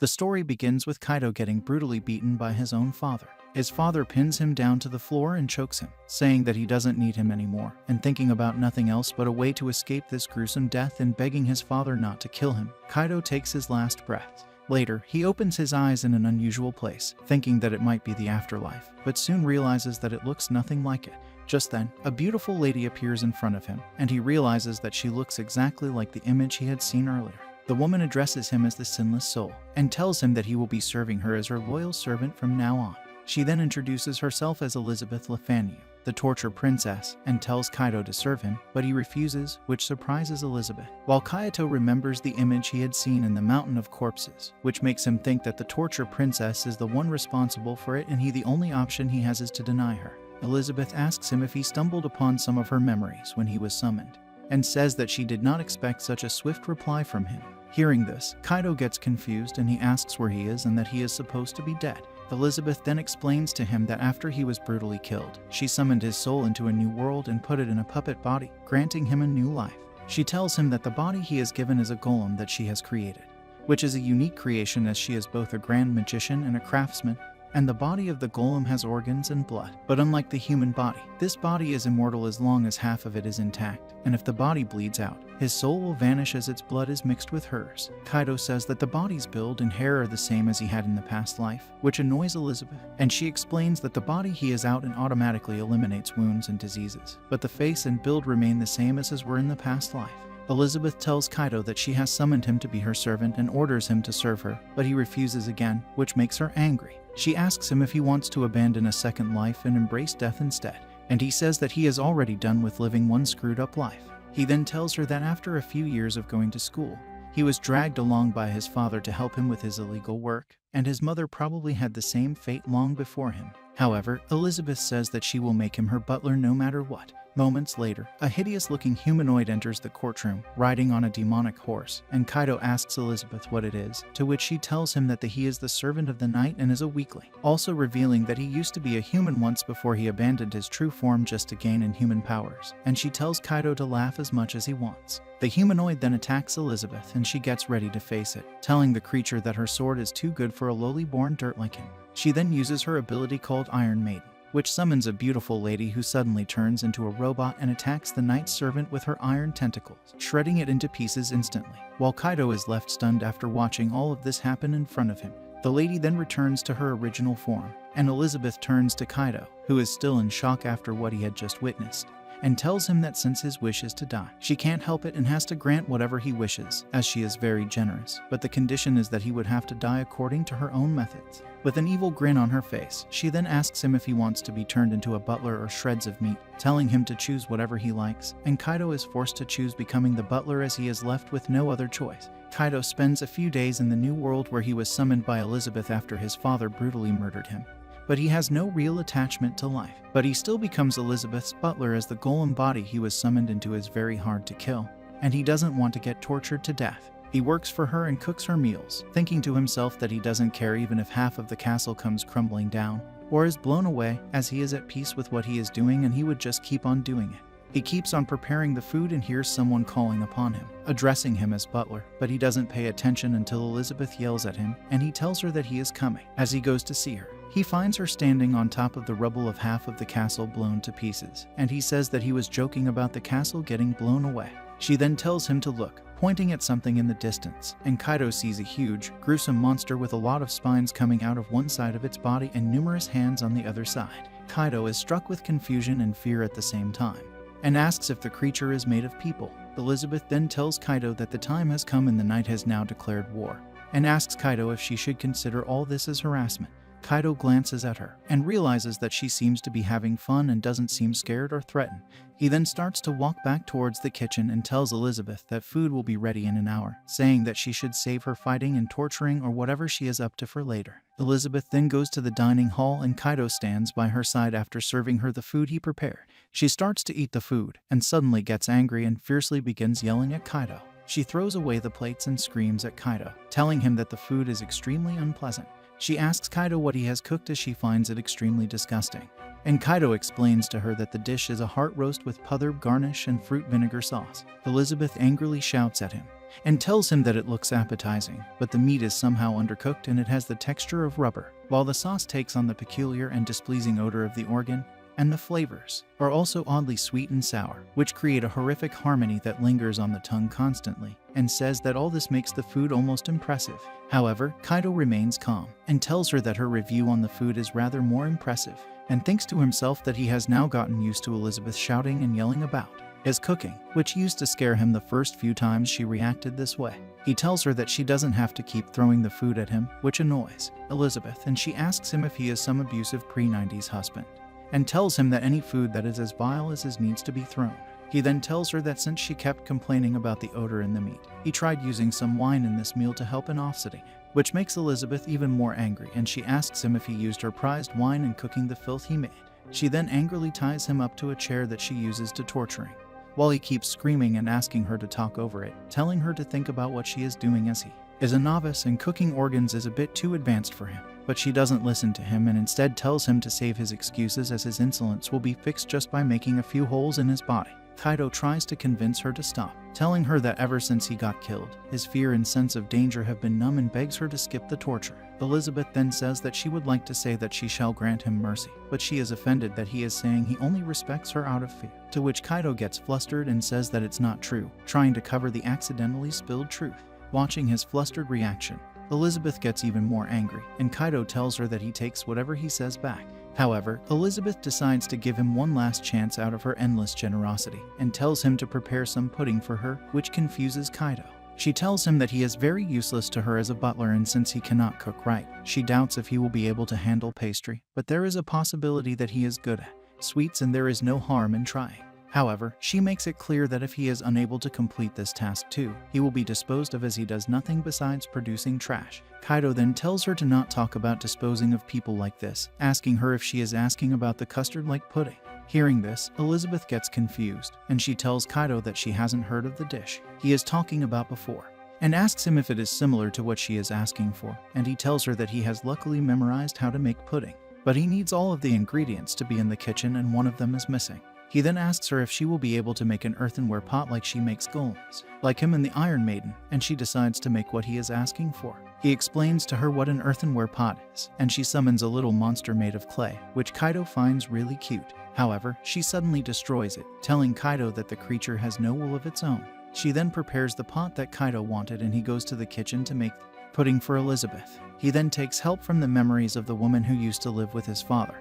The story begins with Kaido getting brutally beaten by his own father. His father pins him down to the floor and chokes him, saying that he doesn't need him anymore, and thinking about nothing else but a way to escape this gruesome death and begging his father not to kill him, Kaido takes his last breath. Later, he opens his eyes in an unusual place, thinking that it might be the afterlife, but soon realizes that it looks nothing like it. Just then, a beautiful lady appears in front of him, and he realizes that she looks exactly like the image he had seen earlier. The woman addresses him as the Sinless Soul, and tells him that he will be serving her as her loyal servant from now on. She then introduces herself as Elizabeth Lefanu, the torture princess, and tells Kaido to serve him, but he refuses, which surprises Elizabeth. While Kaido remembers the image he had seen in the Mountain of Corpses, which makes him think that the torture princess is the one responsible for it and the only option he has is to deny her. Elizabeth asks him if he stumbled upon some of her memories when he was summoned, and says that she did not expect such a swift reply from him. Hearing this, Kaido gets confused and he asks where he is and that he is supposed to be dead. Elizabeth then explains to him that after he was brutally killed, she summoned his soul into a new world and put it in a puppet body, granting him a new life. She tells him that the body he is given is a golem that she has created, which is a unique creation as she is both a grand magician and a craftsman, and the body of the golem has organs and blood. But unlike the human body, this body is immortal as long as half of it is intact, and if the body bleeds out, his soul will vanish as its blood is mixed with hers. Kaido says that the body's build and hair are the same as he had in the past life, which annoys Elizabeth, and she explains that the body he is out and automatically eliminates wounds and diseases, but the face and build remain the same as his were in the past life. Elizabeth tells Kaido that she has summoned him to be her servant and orders him to serve her, but he refuses again, which makes her angry. She asks him if he wants to abandon a second life and embrace death instead, and he says that he is already done with living one screwed-up life. He then tells her that after a few years of going to school, he was dragged along by his father to help him with his illegal work, and his mother probably had the same fate long before him. However, Elizabeth says that she will make him her butler no matter what. Moments later, a hideous-looking humanoid enters the courtroom, riding on a demonic horse, and Kaido asks Elizabeth what it is, to which she tells him that he is the servant of the night and is a weakling, also revealing that he used to be a human once before he abandoned his true form just to gain inhuman powers, and she tells Kaido to laugh as much as he wants. The humanoid then attacks Elizabeth and she gets ready to face it, telling the creature that her sword is too good for a lowly born dirt like him. She then uses her ability called Iron Maiden, which summons a beautiful lady who suddenly turns into a robot and attacks the night servant with her iron tentacles, shredding it into pieces instantly. While Kaido is left stunned after watching all of this happen in front of him, the lady then returns to her original form, and Elizabeth turns to Kaido, who is still in shock after what he had just witnessed, and tells him that since his wish is to die, she can't help it and has to grant whatever he wishes, as she is very generous, but the condition is that he would have to die according to her own methods. With an evil grin on her face, she then asks him if he wants to be turned into a butler or shreds of meat, telling him to choose whatever he likes, and Kaido is forced to choose becoming the butler as he is left with no other choice. Kaido spends a few days in the new world where he was summoned by Elizabeth after his father brutally murdered him. But he has no real attachment to life. But he still becomes Elizabeth's butler as the golem body he was summoned into is very hard to kill, and he doesn't want to get tortured to death. He works for her and cooks her meals, thinking to himself that he doesn't care even if half of the castle comes crumbling down, or is blown away, as he is at peace with what he is doing and he would just keep on doing it. He keeps on preparing the food and hears someone calling upon him, addressing him as butler, but he doesn't pay attention until Elizabeth yells at him, and he tells her that he is coming. As he goes to see her, he finds her standing on top of the rubble of half of the castle blown to pieces, and he says that he was joking about the castle getting blown away. She then tells him to look, pointing at something in the distance, and Kaido sees a huge, gruesome monster with a lot of spines coming out of one side of its body and numerous hands on the other side. Kaido is struck with confusion and fear at the same time, and asks if the creature is made of people. Elizabeth then tells Kaido that the time has come and the night has now declared war, and asks Kaido if she should consider all this as harassment. Kaido glances at her and realizes that she seems to be having fun and doesn't seem scared or threatened. He then starts to walk back towards the kitchen and tells Elizabeth that food will be ready in an hour, saying that she should save her fighting and torturing or whatever she is up to for later. Elizabeth then goes to the dining hall and Kaido stands by her side after serving her the food he prepared. She starts to eat the food and suddenly gets angry and fiercely begins yelling at Kaido. She throws away the plates and screams at Kaido, telling him that the food is extremely unpleasant. She asks Kaido what he has cooked as she finds it extremely disgusting, and Kaido explains to her that the dish is a heart roast with putherb garnish and fruit vinegar sauce. Elizabeth angrily shouts at him, and tells him that it looks appetizing, but the meat is somehow undercooked and it has the texture of rubber, while the sauce takes on the peculiar and displeasing odor of the organ, and the flavors are also oddly sweet and sour, which create a horrific harmony that lingers on the tongue constantly, and says that all this makes the food almost impressive. However, Kaido remains calm and tells her that her review on the food is rather more impressive, and thinks to himself that he has now gotten used to Elizabeth shouting and yelling about his cooking, which used to scare him the first few times she reacted this way. He tells her that she doesn't have to keep throwing the food at him, which annoys Elizabeth, and she asks him if he is some abusive pre-90s husband, and tells him that any food that is as vile as his needs to be thrown. He then tells her that since she kept complaining about the odor in the meat, he tried using some wine in this meal to help in offsetting, which makes Elizabeth even more angry, and she asks him if he used her prized wine in cooking the filth he made. She then angrily ties him up to a chair that she uses to torture him, while he keeps screaming and asking her to talk over it, telling her to think about what she is doing as he is a novice and cooking organs is a bit too advanced for him. But she doesn't listen to him and instead tells him to save his excuses as his insolence will be fixed just by making a few holes in his body. Kaido tries to convince her to stop, telling her that ever since he got killed, his fear and sense of danger have been numb, and begs her to skip the torture. Elizabeth then says that she would like to say that she shall grant him mercy, but she is offended that he is saying he only respects her out of fear, to which Kaido gets flustered and says that it's not true, trying to cover the accidentally spilled truth. Watching his flustered reaction, Elizabeth gets even more angry, and Kaido tells her that he takes whatever he says back. However, Elizabeth decides to give him one last chance out of her endless generosity, and tells him to prepare some pudding for her, which confuses Kaido. She tells him that he is very useless to her as a butler, and since he cannot cook right, she doubts if he will be able to handle pastry, but there is a possibility that he is good at sweets and there is no harm in trying. However, she makes it clear that if he is unable to complete this task too, he will be disposed of, as he does nothing besides producing trash. Kaido then tells her to not talk about disposing of people like this, asking her if she is asking about the custard-like pudding. Hearing this, Elizabeth gets confused, and she tells Kaido that she hasn't heard of the dish he is talking about before, and asks him if it is similar to what she is asking for, and he tells her that he has luckily memorized how to make pudding, but he needs all of the ingredients to be in the kitchen and one of them is missing. He then asks her if she will be able to make an earthenware pot like she makes golems, like him in the Iron Maiden, and she decides to make what he is asking for. He explains to her what an earthenware pot is, and she summons a little monster made of clay, which Kaido finds really cute. However, she suddenly destroys it, telling Kaido that the creature has no will of its own. She then prepares the pot that Kaido wanted, and he goes to the kitchen to make pudding for Elizabeth. He then takes help from the memories of the woman who used to live with his father,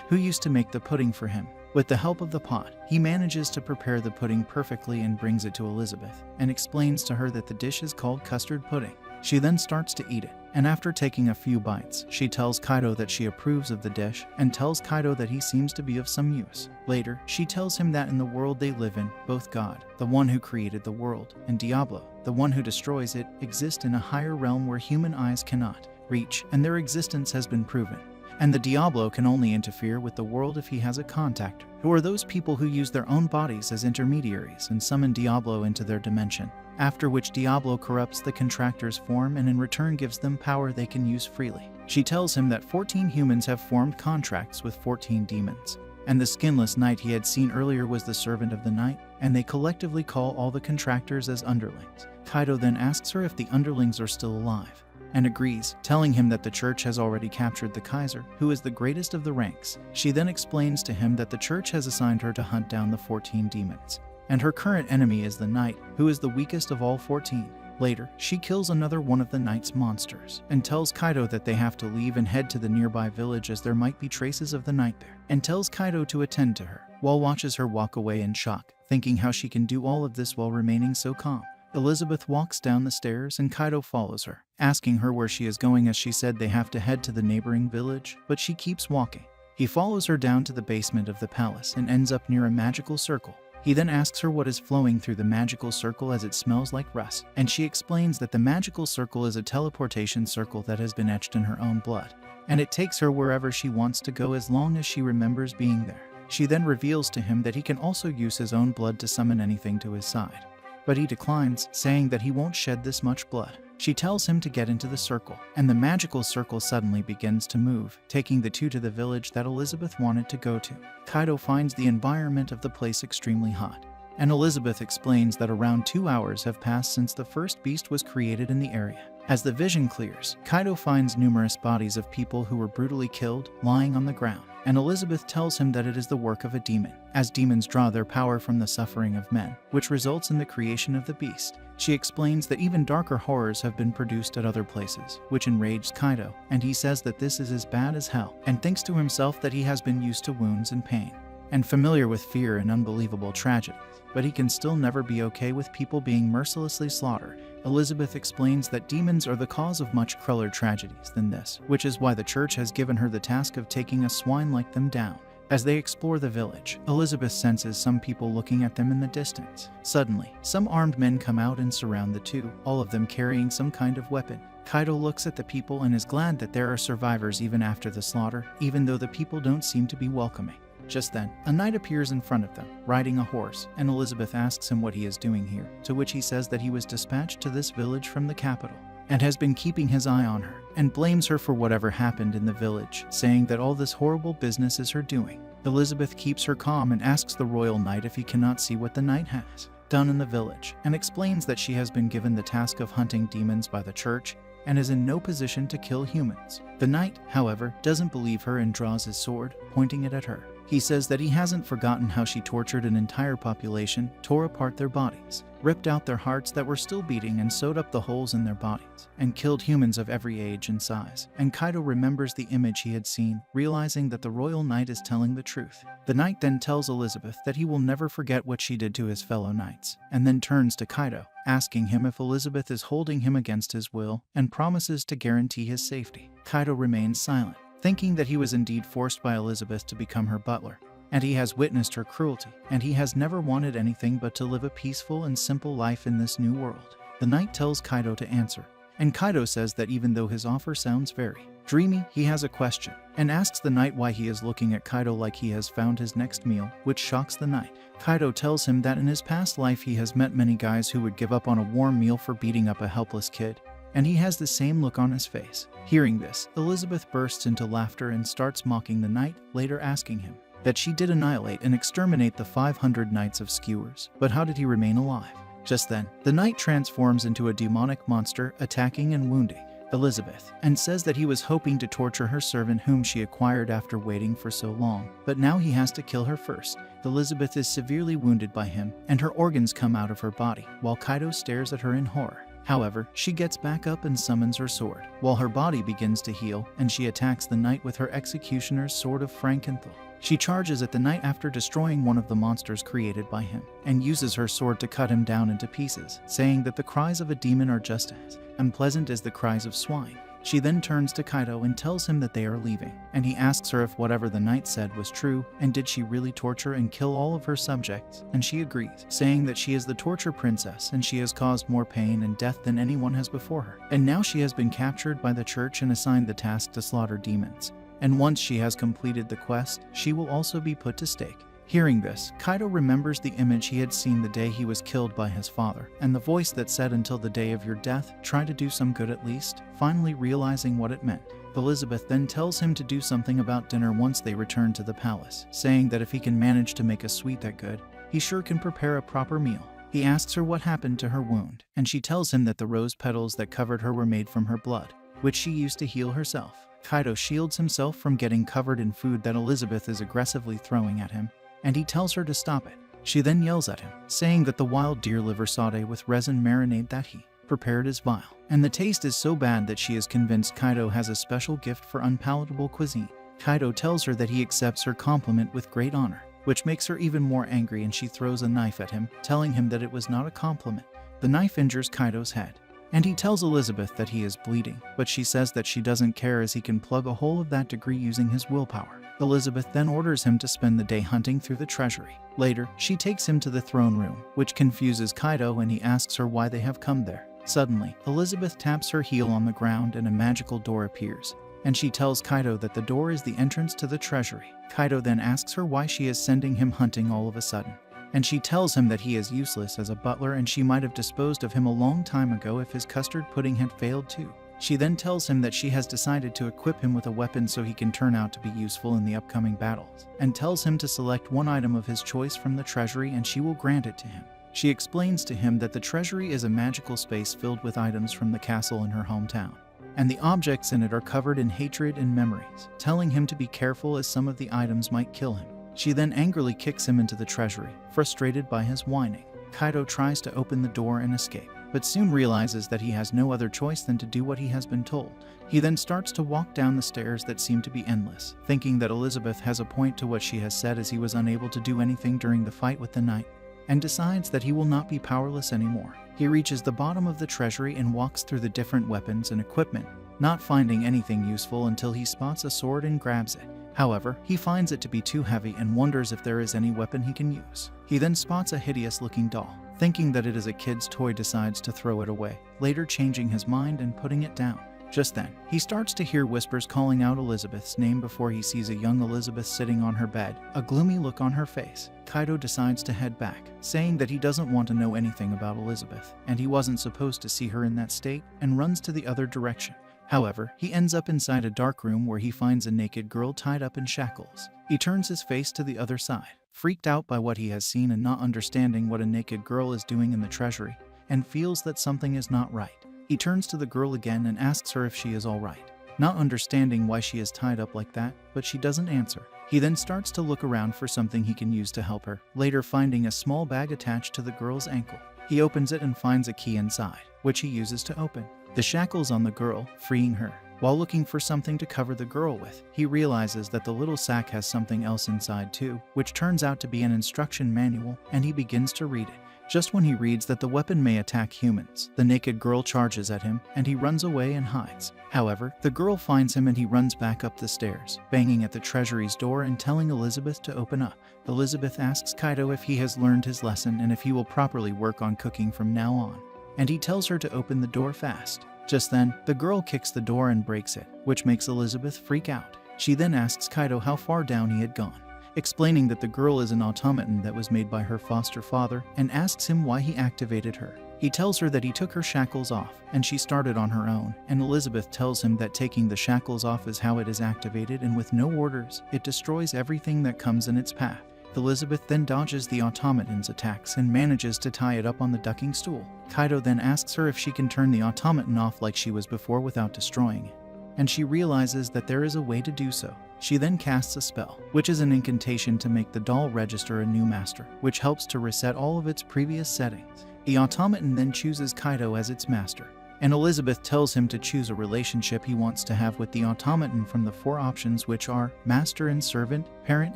who used to make the pudding for him. With the help of the pot, he manages to prepare the pudding perfectly and brings it to Elizabeth, and explains to her that the dish is called custard pudding. She then starts to eat it, and after taking a few bites, she tells Kaido that she approves of the dish, and tells Kaido that he seems to be of some use. Later, she tells him that in the world they live in, both God, the one who created the world, and Diablo, the one who destroys it, exist in a higher realm where human eyes cannot reach, and their existence has been proven. And the Diablo can only interfere with the world if he has a contactor, who are those people who use their own bodies as intermediaries and summon Diablo into their dimension, after which Diablo corrupts the contractor's form and in return gives them power they can use freely. She tells him that 14 humans have formed contracts with 14 demons, and the skinless knight he had seen earlier was the servant of the night, and they collectively call all the contractors as underlings. Kaido then asks her if the underlings are still alive, and agrees, telling him that the church has already captured the Kaiser, who is the greatest of the ranks. She then explains to him that the church has assigned her to hunt down the 14 demons, and her current enemy is the knight, who is the weakest of all 14. Later, she kills another one of the knight's monsters, and tells Kaido that they have to leave and head to the nearby village as there might be traces of the knight there, and tells Kaido to attend to her, while watches her walk away in shock, thinking how she can do all of this while remaining so calm. Elizabeth walks down the stairs and Kaido follows her, asking her where she is going as she said they have to head to the neighboring village, but she keeps walking. He follows her down to the basement of the palace and ends up near a magical circle. He then asks her what is flowing through the magical circle as it smells like rust, and she explains that the magical circle is a teleportation circle that has been etched in her own blood, and it takes her wherever she wants to go as long as she remembers being there. She then reveals to him that he can also use his own blood to summon anything to his side, but he declines, saying that he won't shed this much blood. She tells him to get into the circle, and the magical circle suddenly begins to move, taking the two to the village that Elizabeth wanted to go to. Kaido finds the environment of the place extremely hot, and Elizabeth explains that around 2 hours have passed since the first beast was created in the area. As the vision clears, Kaido finds numerous bodies of people who were brutally killed lying on the ground, and Elizabeth tells him that it is the work of a demon, as demons draw their power from the suffering of men, which results in the creation of the beast. She explains that even darker horrors have been produced at other places, which enrages Kaido, and he says that this is as bad as hell, and thinks to himself that he has been used to wounds and pain, and familiar with fear and unbelievable tragedies, but he can still never be okay with people being mercilessly slaughtered. Elizabeth explains that demons are the cause of much crueler tragedies than this, which is why the church has given her the task of taking a swine like them down. As they explore the village, Elizabeth senses some people looking at them in the distance. Suddenly, some armed men come out and surround the two, all of them carrying some kind of weapon. Kaido looks at the people and is glad that there are survivors even after the slaughter, even though the people don't seem to be welcoming. Just then, a knight appears in front of them, riding a horse, and Elizabeth asks him what he is doing here, to which he says that he was dispatched to this village from the capital, and has been keeping his eye on her, and blames her for whatever happened in the village, saying that all this horrible business is her doing. Elizabeth keeps her calm and asks the royal knight if he cannot see what the knight has done in the village, and explains that she has been given the task of hunting demons by the church, and is in no position to kill humans. The knight, however, doesn't believe her and draws his sword, pointing it at her. He says that he hasn't forgotten how she tortured an entire population, tore apart their bodies, ripped out their hearts that were still beating and sewed up the holes in their bodies, and killed humans of every age and size. And Kaido remembers the image he had seen, realizing that the royal knight is telling the truth. The knight then tells Elizabeth that he will never forget what she did to his fellow knights, and then turns to Kaido, asking him if Elizabeth is holding him against his will, and promises to guarantee his safety. Kaido remains silent, thinking that he was indeed forced by Elizabeth to become her butler, and he has witnessed her cruelty, and he has never wanted anything but to live a peaceful and simple life in this new world. The knight tells Kaido to answer, and Kaido says that even though his offer sounds very dreamy, he has a question, and asks the knight why he is looking at Kaido like he has found his next meal, which shocks the knight. Kaido tells him that in his past life he has met many guys who would give up on a warm meal for beating up a helpless kid, and he has the same look on his face. Hearing this, Elizabeth bursts into laughter and starts mocking the knight, later asking him that she did annihilate and exterminate the 500 knights of skewers, but how did he remain alive? Just then, the knight transforms into a demonic monster, attacking and wounding Elizabeth, and says that he was hoping to torture her servant whom she acquired after waiting for so long, but now he has to kill her first. Elizabeth is severely wounded by him, and her organs come out of her body, while Kaido stares at her in horror. However, she gets back up and summons her sword, while her body begins to heal, and she attacks the knight with her executioner's sword of Frankenthal. She charges at the knight after destroying one of the monsters created by him, and uses her sword to cut him down into pieces, saying that the cries of a demon are just as unpleasant as the cries of swine. She then turns to Kaido and tells him that they are leaving, and he asks her if whatever the knight said was true, and did she really torture and kill all of her subjects, and she agrees, saying that she is the torture princess and she has caused more pain and death than anyone has before her, and now she has been captured by the church and assigned the task to slaughter demons, and once she has completed the quest, she will also be put to stake. Hearing this, Kaido remembers the image he had seen the day he was killed by his father, and the voice that said until the day of your death, try to do some good at least, finally realizing what it meant. Elizabeth then tells him to do something about dinner once they return to the palace, saying that if he can manage to make a sweet that good, he sure can prepare a proper meal. He asks her what happened to her wound, and she tells him that the rose petals that covered her were made from her blood, which she used to heal herself. Kaido shields himself from getting covered in food that Elizabeth is aggressively throwing at him, and he tells her to stop it. She then yells at him, saying that the wild deer liver sauté with resin marinade that he prepared is vile, and the taste is so bad that she is convinced Kaido has a special gift for unpalatable cuisine. Kaido tells her that he accepts her compliment with great honor, which makes her even more angry, and she throws a knife at him, telling him that it was not a compliment. The knife injures Kaido's head, and he tells Elizabeth that he is bleeding, but she says that she doesn't care as he can plug a hole of that degree using his willpower. Elizabeth then orders him to spend the day hunting through the treasury. Later, she takes him to the throne room, which confuses Kaido, and he asks her why they have come there. Suddenly, Elizabeth taps her heel on the ground and a magical door appears, and she tells Kaido that the door is the entrance to the treasury. Kaido then asks her why she is sending him hunting all of a sudden, and she tells him that he is useless as a butler and she might have disposed of him a long time ago if his custard pudding had failed too. She then tells him that she has decided to equip him with a weapon so he can turn out to be useful in the upcoming battles, and tells him to select one item of his choice from the treasury and she will grant it to him. She explains to him that the treasury is a magical space filled with items from the castle in her hometown, and the objects in it are covered in hatred and memories, telling him to be careful as some of the items might kill him. She then angrily kicks him into the treasury, frustrated by his whining. Kaido tries to open the door and escape, but soon realizes that he has no other choice than to do what he has been told. He then starts to walk down the stairs that seem to be endless, thinking that Elizabeth has a point to what she has said as he was unable to do anything during the fight with the knight, and decides that he will not be powerless anymore. He reaches the bottom of the treasury and walks through the different weapons and equipment, not finding anything useful until he spots a sword and grabs it. However, he finds it to be too heavy and wonders if there is any weapon he can use. He then spots a hideous-looking doll. Thinking that it is a kid's toy, decides to throw it away, later changing his mind and putting it down. Just then, he starts to hear whispers calling out Elizabeth's name before he sees a young Elizabeth sitting on her bed, a gloomy look on her face. Kaido decides to head back, saying that he doesn't want to know anything about Elizabeth, and he wasn't supposed to see her in that state, and runs to the other direction. However, he ends up inside a dark room where he finds a naked girl tied up in shackles. He turns his face to the other side, freaked out by what he has seen and not understanding what a naked girl is doing in the treasury, and feels that something is not right. He turns to the girl again and asks her if she is all right, not understanding why she is tied up like that, but she doesn't answer. He then starts to look around for something he can use to help her, later finding a small bag attached to the girl's ankle. He opens it and finds a key inside, which he uses to open the shackles on the girl, freeing her. While looking for something to cover the girl with, he realizes that the little sack has something else inside too, which turns out to be an instruction manual, and he begins to read it. Just when he reads that the weapon may attack humans, the naked girl charges at him, and he runs away and hides. However, the girl finds him and he runs back up the stairs, banging at the treasury's door and telling Elizabeth to open up. Elizabeth asks Kaido if he has learned his lesson and if he will properly work on cooking from now on, and he tells her to open the door fast. Just then, the girl kicks the door and breaks it, which makes Elizabeth freak out. She then asks Kaido how far down he had gone, explaining that the girl is an automaton that was made by her foster father, and asks him why he activated her. He tells her that he took her shackles off, and she started on her own, and Elizabeth tells him that taking the shackles off is how it is activated, and with no orders, it destroys everything that comes in its path. Elizabeth then dodges the automaton's attacks and manages to tie it up on the ducking stool. Kaido then asks her if she can turn the automaton off like she was before without destroying it, and she realizes that there is a way to do so. She then casts a spell, which is an incantation to make the doll register a new master, which helps to reset all of its previous settings. The automaton then chooses Kaido as its master, and Elizabeth tells him to choose a relationship he wants to have with the automaton from the 4 options, which are master and servant, parent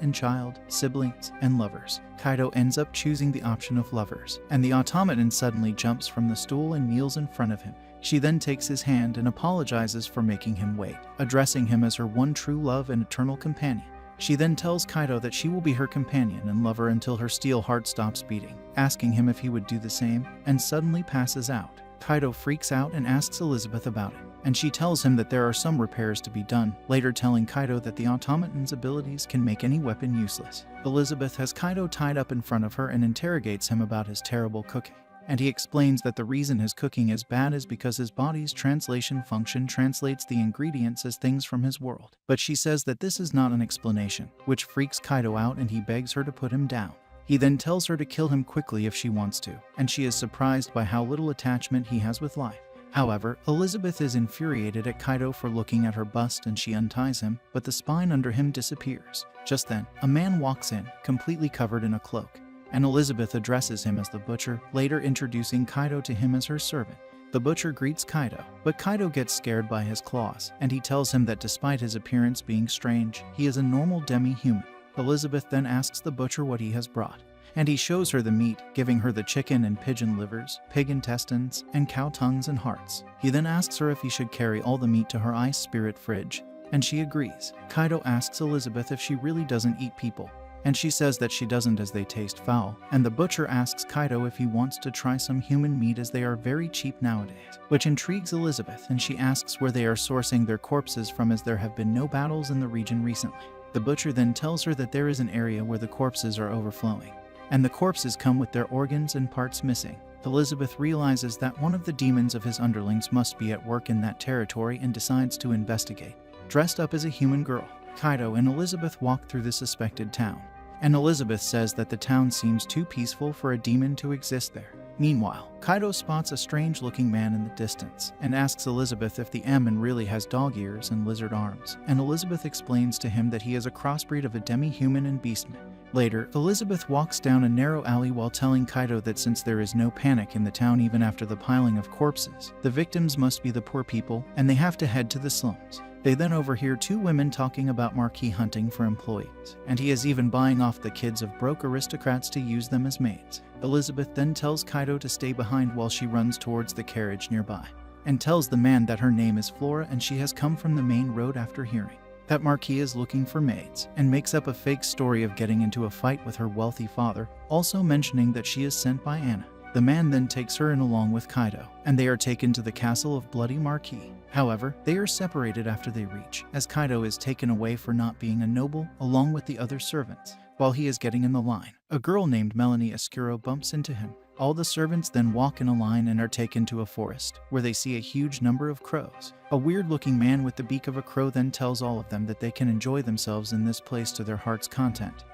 and child, siblings, and lovers. Kaido ends up choosing the option of lovers, and the automaton suddenly jumps from the stool and kneels in front of him. She then takes his hand and apologizes for making him wait, addressing him as her one true love and eternal companion. She then tells Kaido that she will be her companion and lover until her steel heart stops beating, asking him if he would do the same, and suddenly passes out. Kaido freaks out and asks Elizabeth about it, and she tells him that there are some repairs to be done, later telling Kaido that the automaton's abilities can make any weapon useless. Elizabeth has Kaido tied up in front of her and interrogates him about his terrible cooking, and he explains that the reason his cooking is bad is because his body's translation function translates the ingredients as things from his world. But she says that this is not an explanation, which freaks Kaido out and he begs her to put him down. He then tells her to kill him quickly if she wants to, and she is surprised by how little attachment he has with life. However, Elizabeth is infuriated at Kaido for looking at her bust and she unties him, but the spine under him disappears. Just then, a man walks in, completely covered in a cloak, and Elizabeth addresses him as the butcher, later introducing Kaido to him as her servant. The butcher greets Kaido, but Kaido gets scared by his claws, and he tells him that despite his appearance being strange, he is a normal demi-human. Elizabeth then asks the butcher what he has brought, and he shows her the meat, giving her the chicken and pigeon livers, pig intestines, and cow tongues and hearts. He then asks her if he should carry all the meat to her ice spirit fridge, and she agrees. Kaido asks Elizabeth if she really doesn't eat people, and she says that she doesn't as they taste foul, and the butcher asks Kaido if he wants to try some human meat as they are very cheap nowadays, which intrigues Elizabeth, and she asks where they are sourcing their corpses from as there have been no battles in the region recently. The butcher then tells her that there is an area where the corpses are overflowing, and the corpses come with their organs and parts missing. Elizabeth realizes that one of the demons of his underlings must be at work in that territory and decides to investigate. Dressed up as a human girl, Kaido and Elizabeth walk through the suspected town, and Elizabeth says that the town seems too peaceful for a demon to exist there. Meanwhile, Kaido spots a strange-looking man in the distance and asks Elizabeth if the Emin really has dog ears and lizard arms, and Elizabeth explains to him that he is a crossbreed of a demi-human and beastman. Later, Elizabeth walks down a narrow alley while telling Kaido that since there is no panic in the town even after the piling of corpses, the victims must be the poor people and they have to head to the slums. They then overhear two women talking about Marquis hunting for employees, and he is even buying off the kids of broke aristocrats to use them as maids. Elizabeth then tells Kaido to stay behind while she runs towards the carriage nearby, and tells the man that her name is Flora and she has come from the main road after hearing that Marquis is looking for maids, and makes up a fake story of getting into a fight with her wealthy father, also mentioning that she is sent by Anna. The man then takes her in along with Kaido, and they are taken to the castle of Bloody Marquis. However, they are separated after they reach, as Kaido is taken away for not being a noble, along with the other servants. While he is getting in the line, a girl named Melanie Escuro bumps into him. All the servants then walk in a line and are taken to a forest, where they see a huge number of crows. A weird-looking man with the beak of a crow then tells all of them that they can enjoy themselves in this place to their heart's content,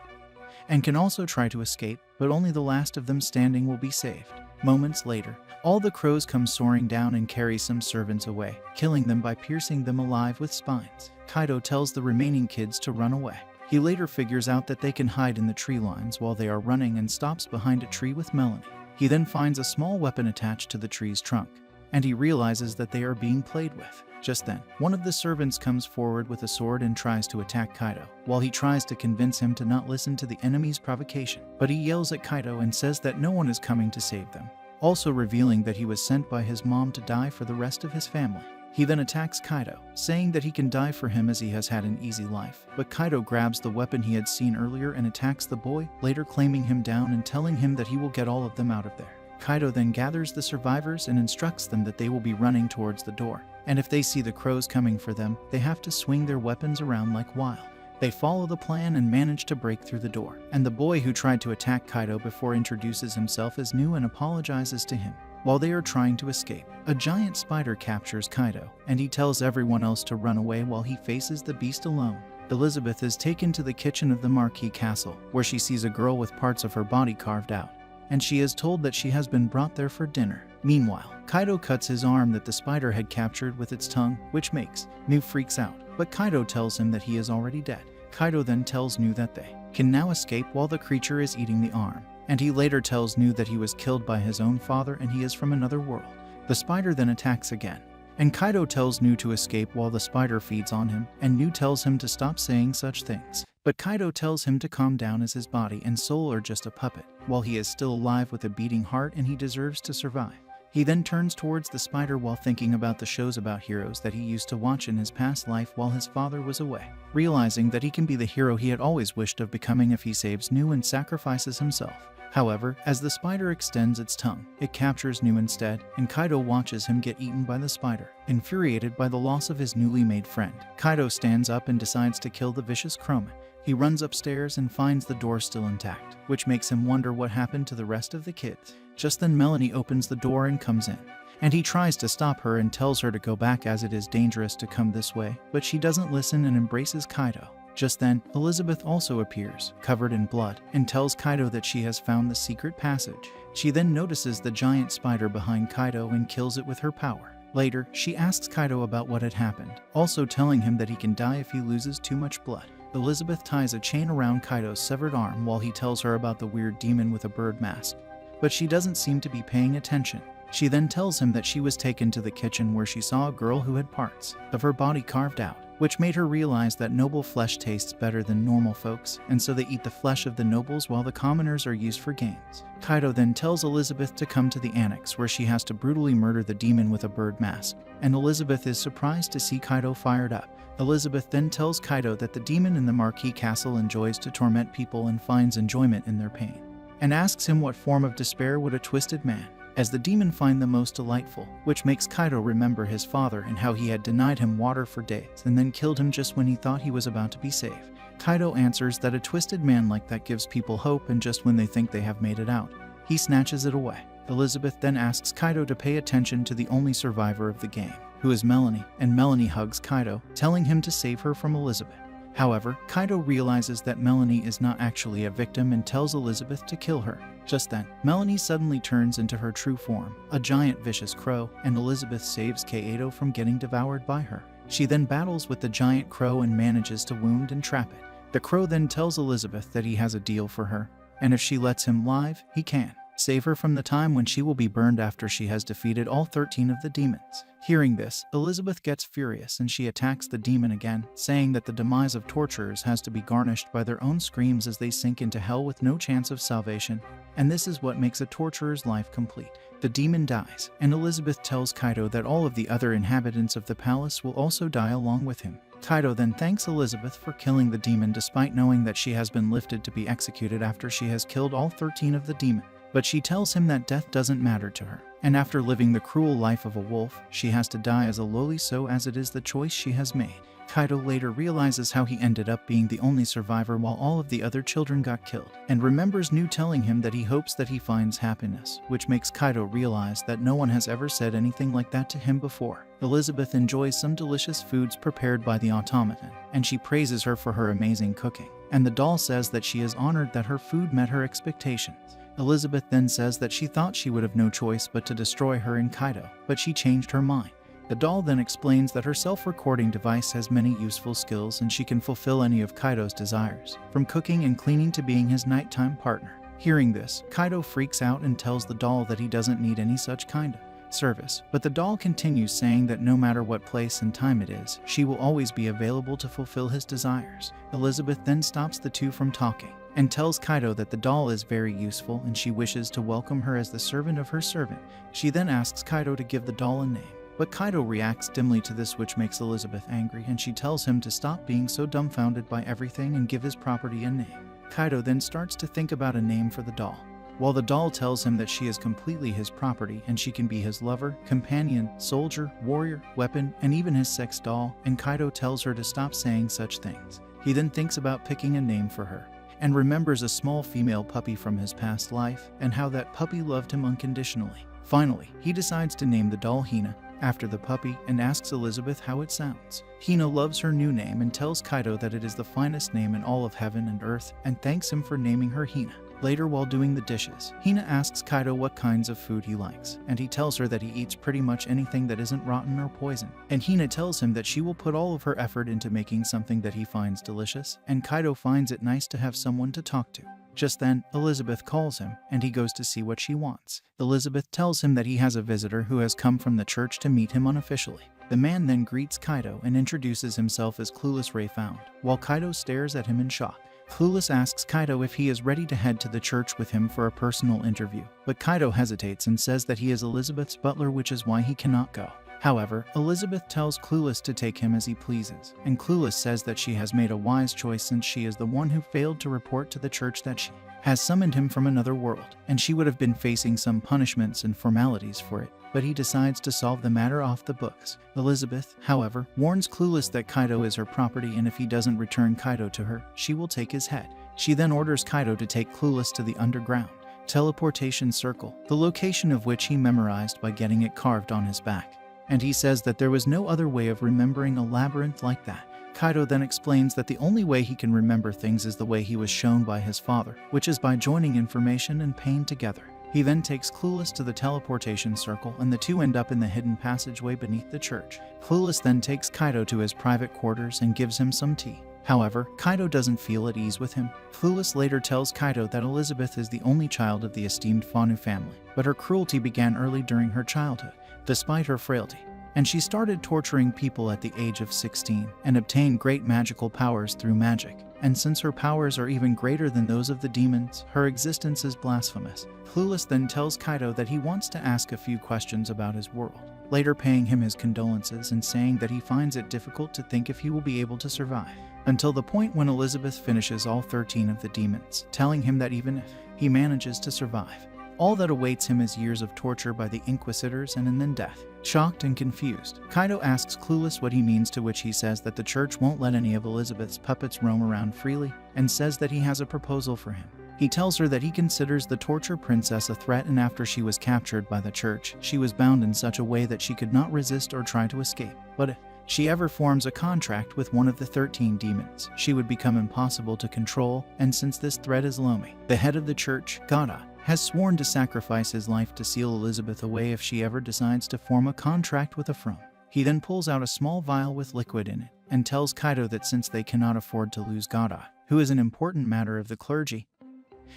and can also try to escape, but only the last of them standing will be saved. Moments later, all the crows come soaring down and carry some servants away, killing them by piercing them alive with spines. Kaido tells the remaining kids to run away. He later figures out that they can hide in the tree lines while they are running and stops behind a tree with Melanie. He then finds a small weapon attached to the tree's trunk, and he realizes that they are being played with. Just then, one of the servants comes forward with a sword and tries to attack Kaido, while he tries to convince him to not listen to the enemy's provocation. But he yells at Kaido and says that no one is coming to save them, also revealing that he was sent by his mom to die for the rest of his family. He then attacks Kaido, saying that he can die for him as he has had an easy life. But Kaido grabs the weapon he had seen earlier and attacks the boy, later claiming him down and telling him that he will get all of them out of there. Kaido then gathers the survivors and instructs them that they will be running towards the door, and if they see the crows coming for them, they have to swing their weapons around like wild. They follow the plan and manage to break through the door, and the boy who tried to attack Kaido before introduces himself as new and apologizes to him. While they are trying to escape, a giant spider captures Kaido, and he tells everyone else to run away while he faces the beast alone. Elizabeth is taken to the kitchen of the Marquis castle, where she sees a girl with parts of her body carved out, and she is told that she has been brought there for dinner. Meanwhile, Kaido cuts his arm that the spider had captured with its tongue, which makes Nu freaks out, but Kaido tells him that he is already dead. Kaido then tells Nu that they can now escape while the creature is eating the arm, and he later tells Nu that he was killed by his own father and he is from another world. The spider then attacks again, and Kaido tells Nu to escape while the spider feeds on him, and Nu tells him to stop saying such things. But Kaido tells him to calm down as his body and soul are just a puppet, while he is still alive with a beating heart and he deserves to survive. He then turns towards the spider while thinking about the shows about heroes that he used to watch in his past life while his father was away, realizing that he can be the hero he had always wished of becoming if he saves Nu and sacrifices himself. However, as the spider extends its tongue, it captures Nu instead, and Kaido watches him get eaten by the spider. Infuriated by the loss of his newly made friend, Kaido stands up and decides to kill the vicious crowman. He runs upstairs and finds the door still intact, which makes him wonder what happened to the rest of the kids. Just then Melanie opens the door and comes in, and he tries to stop her and tells her to go back as it is dangerous to come this way, but she doesn't listen and embraces Kaido. Just then, Elizabeth also appears, covered in blood, and tells Kaido that she has found the secret passage. She then notices the giant spider behind Kaido and kills it with her power. Later, she asks Kaido about what had happened, also telling him that he can die if he loses too much blood. Elizabeth ties a chain around Kaido's severed arm while he tells her about the weird demon with a bird mask, but she doesn't seem to be paying attention. She then tells him that she was taken to the kitchen where she saw a girl who had parts of her body carved out, which made her realize that noble flesh tastes better than normal folks, and so they eat the flesh of the nobles while the commoners are used for games. Kaido then tells Elizabeth to come to the annex where she has to brutally murder the demon with a bird mask, and Elizabeth is surprised to see Kaido fired up. Elizabeth then tells Kaido that the demon in the Marquis castle enjoys to torment people and finds enjoyment in their pain, and asks him what form of despair would a twisted man as the demon find the most delightful, which makes Kaido remember his father and how he had denied him water for days and then killed him just when he thought he was about to be safe. Kaido answers that a twisted man like that gives people hope, and just when they think they have made it out, he snatches it away. Elizabeth then asks Kaido to pay attention to the only survivor of the game, who is Melanie, and Melanie hugs Kaido, telling him to save her from Elizabeth. However, Kaido realizes that Melanie is not actually a victim and tells Elizabeth to kill her. Just then, Melanie suddenly turns into her true form, a giant vicious crow, and Elizabeth saves Kaido from getting devoured by her. She then battles with the giant crow and manages to wound and trap it. The crow then tells Elizabeth that he has a deal for her, and if she lets him live, he can save her from the time when she will be burned after she has defeated all 13 of the demons. Hearing this, Elizabeth gets furious and she attacks the demon again, saying that the demise of torturers has to be garnished by their own screams as they sink into hell with no chance of salvation, and this is what makes a torturer's life complete. The demon dies, and Elizabeth tells Kaido that all of the other inhabitants of the palace will also die along with him. Kaido then thanks Elizabeth for killing the demon despite knowing that she has been lifted to be executed after she has killed all 13 of the demons. But she tells him that death doesn't matter to her, and after living the cruel life of a wolf, she has to die as a lowly so as it is the choice she has made. Kaido later realizes how he ended up being the only survivor while all of the other children got killed, and remembers Nu telling him that he hopes that he finds happiness, which makes Kaido realize that no one has ever said anything like that to him before. Elizabeth enjoys some delicious foods prepared by the automaton, and she praises her for her amazing cooking, and the doll says that she is honored that her food met her expectations. Elizabeth then says that she thought she would have no choice but to destroy her and Kaido, but she changed her mind. The doll then explains that her self-recording device has many useful skills and she can fulfill any of Kaido's desires, from cooking and cleaning to being his nighttime partner. Hearing this, Kaido freaks out and tells the doll that he doesn't need any such kind of service, but the doll continues saying that no matter what place and time it is, she will always be available to fulfill his desires. Elizabeth then stops the two from talking and tells Kaido that the doll is very useful and she wishes to welcome her as the servant of her servant. She then asks Kaido to give the doll a name, but Kaido reacts dimly to this, which makes Elizabeth angry, and she tells him to stop being so dumbfounded by everything and give his property a name. Kaido then starts to think about a name for the doll, while the doll tells him that she is completely his property and she can be his lover, companion, soldier, warrior, weapon, and even his sex doll, and Kaido tells her to stop saying such things. He then thinks about picking a name for her, and remembers a small female puppy from his past life and how that puppy loved him unconditionally. Finally, he decides to name the doll Hina, after the puppy, and asks Elizabeth how it sounds. Hina loves her new name and tells Kaido that it is the finest name in all of heaven and earth, and thanks him for naming her Hina. Later, while doing the dishes, Hina asks Kaido what kinds of food he likes, and he tells her that he eats pretty much anything that isn't rotten or poison. And Hina tells him that she will put all of her effort into making something that he finds delicious, and Kaido finds it nice to have someone to talk to. Just then, Elizabeth calls him, and he goes to see what she wants. Elizabeth tells him that he has a visitor who has come from the church to meet him unofficially. The man then greets Kaido and introduces himself as Clueless Ray Found, while Kaido stares at him in shock. Clueless asks Kaido if he is ready to head to the church with him for a personal interview, but Kaido hesitates and says that he is Elizabeth's butler, which is why he cannot go. However, Elizabeth tells Clueless to take him as he pleases, and Clueless says that she has made a wise choice since she is the one who failed to report to the church that she has summoned him from another world, and she would have been facing some punishments and formalities for it, but he decides to solve the matter off the books. Elizabeth, however, warns Clueless that Kaido is her property and if he doesn't return Kaido to her, she will take his head. She then orders Kaido to take Clueless to the underground teleportation circle, the location of which he memorized by getting it carved on his back. And he says that there was no other way of remembering a labyrinth like that. Kaido then explains that the only way he can remember things is the way he was shown by his father, which is by joining information and pain together. He then takes Clueless to the teleportation circle, and the two end up in the hidden passageway beneath the church. Clueless then takes Kaido to his private quarters and gives him some tea. However, Kaido doesn't feel at ease with him. Clueless later tells Kaido that Elizabeth is the only child of the esteemed Fanu family, but her cruelty began early during her childhood, despite her frailty, and she started torturing people at the age of 16 and obtained great magical powers through magic. And since her powers are even greater than those of the demons, her existence is blasphemous. Clueless then tells Kaido that he wants to ask a few questions about his world, later paying him his condolences and saying that he finds it difficult to think if he will be able to survive, until the point when Elizabeth finishes all 13 of the demons, telling him that even if he manages to survive, all that awaits him is years of torture by the Inquisitors and then death. Shocked and confused, Kaido asks Clueless what he means, to which he says that the church won't let any of Elizabeth's puppets roam around freely, and says that he has a proposal for him. He tells her that he considers the torture princess a threat, and after she was captured by the church, she was bound in such a way that she could not resist or try to escape. But if she ever forms a contract with one of the 13 demons, she would become impossible to control, and since this threat is Lomi, the head of the church, Gada, has sworn to sacrifice his life to seal Elizabeth away if she ever decides to form a contract with a From. He then pulls out a small vial with liquid in it and tells Kaido that since they cannot afford to lose Gada, who is an important matter of the clergy,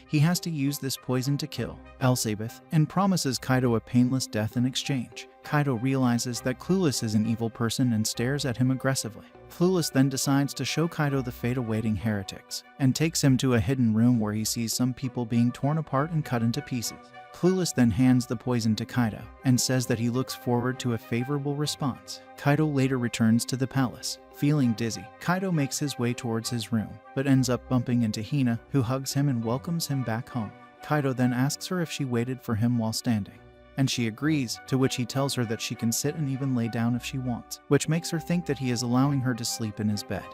he has to use this poison to kill Elizabeth and promises Kaido a painless death in exchange. Kaido realizes that Clueless is an evil person and stares at him aggressively. Clueless then decides to show Kaido the fate awaiting heretics and takes him to a hidden room where he sees some people being torn apart and cut into pieces. Clueless then hands the poison to Kaido and says that he looks forward to a favorable response. Kaido later returns to the palace. Feeling dizzy, Kaido makes his way towards his room, but ends up bumping into Hina, who hugs him and welcomes him back home. Kaido then asks her if she waited for him while standing, and she agrees, to which he tells her that she can sit and even lay down if she wants, which makes her think that he is allowing her to sleep in his bed.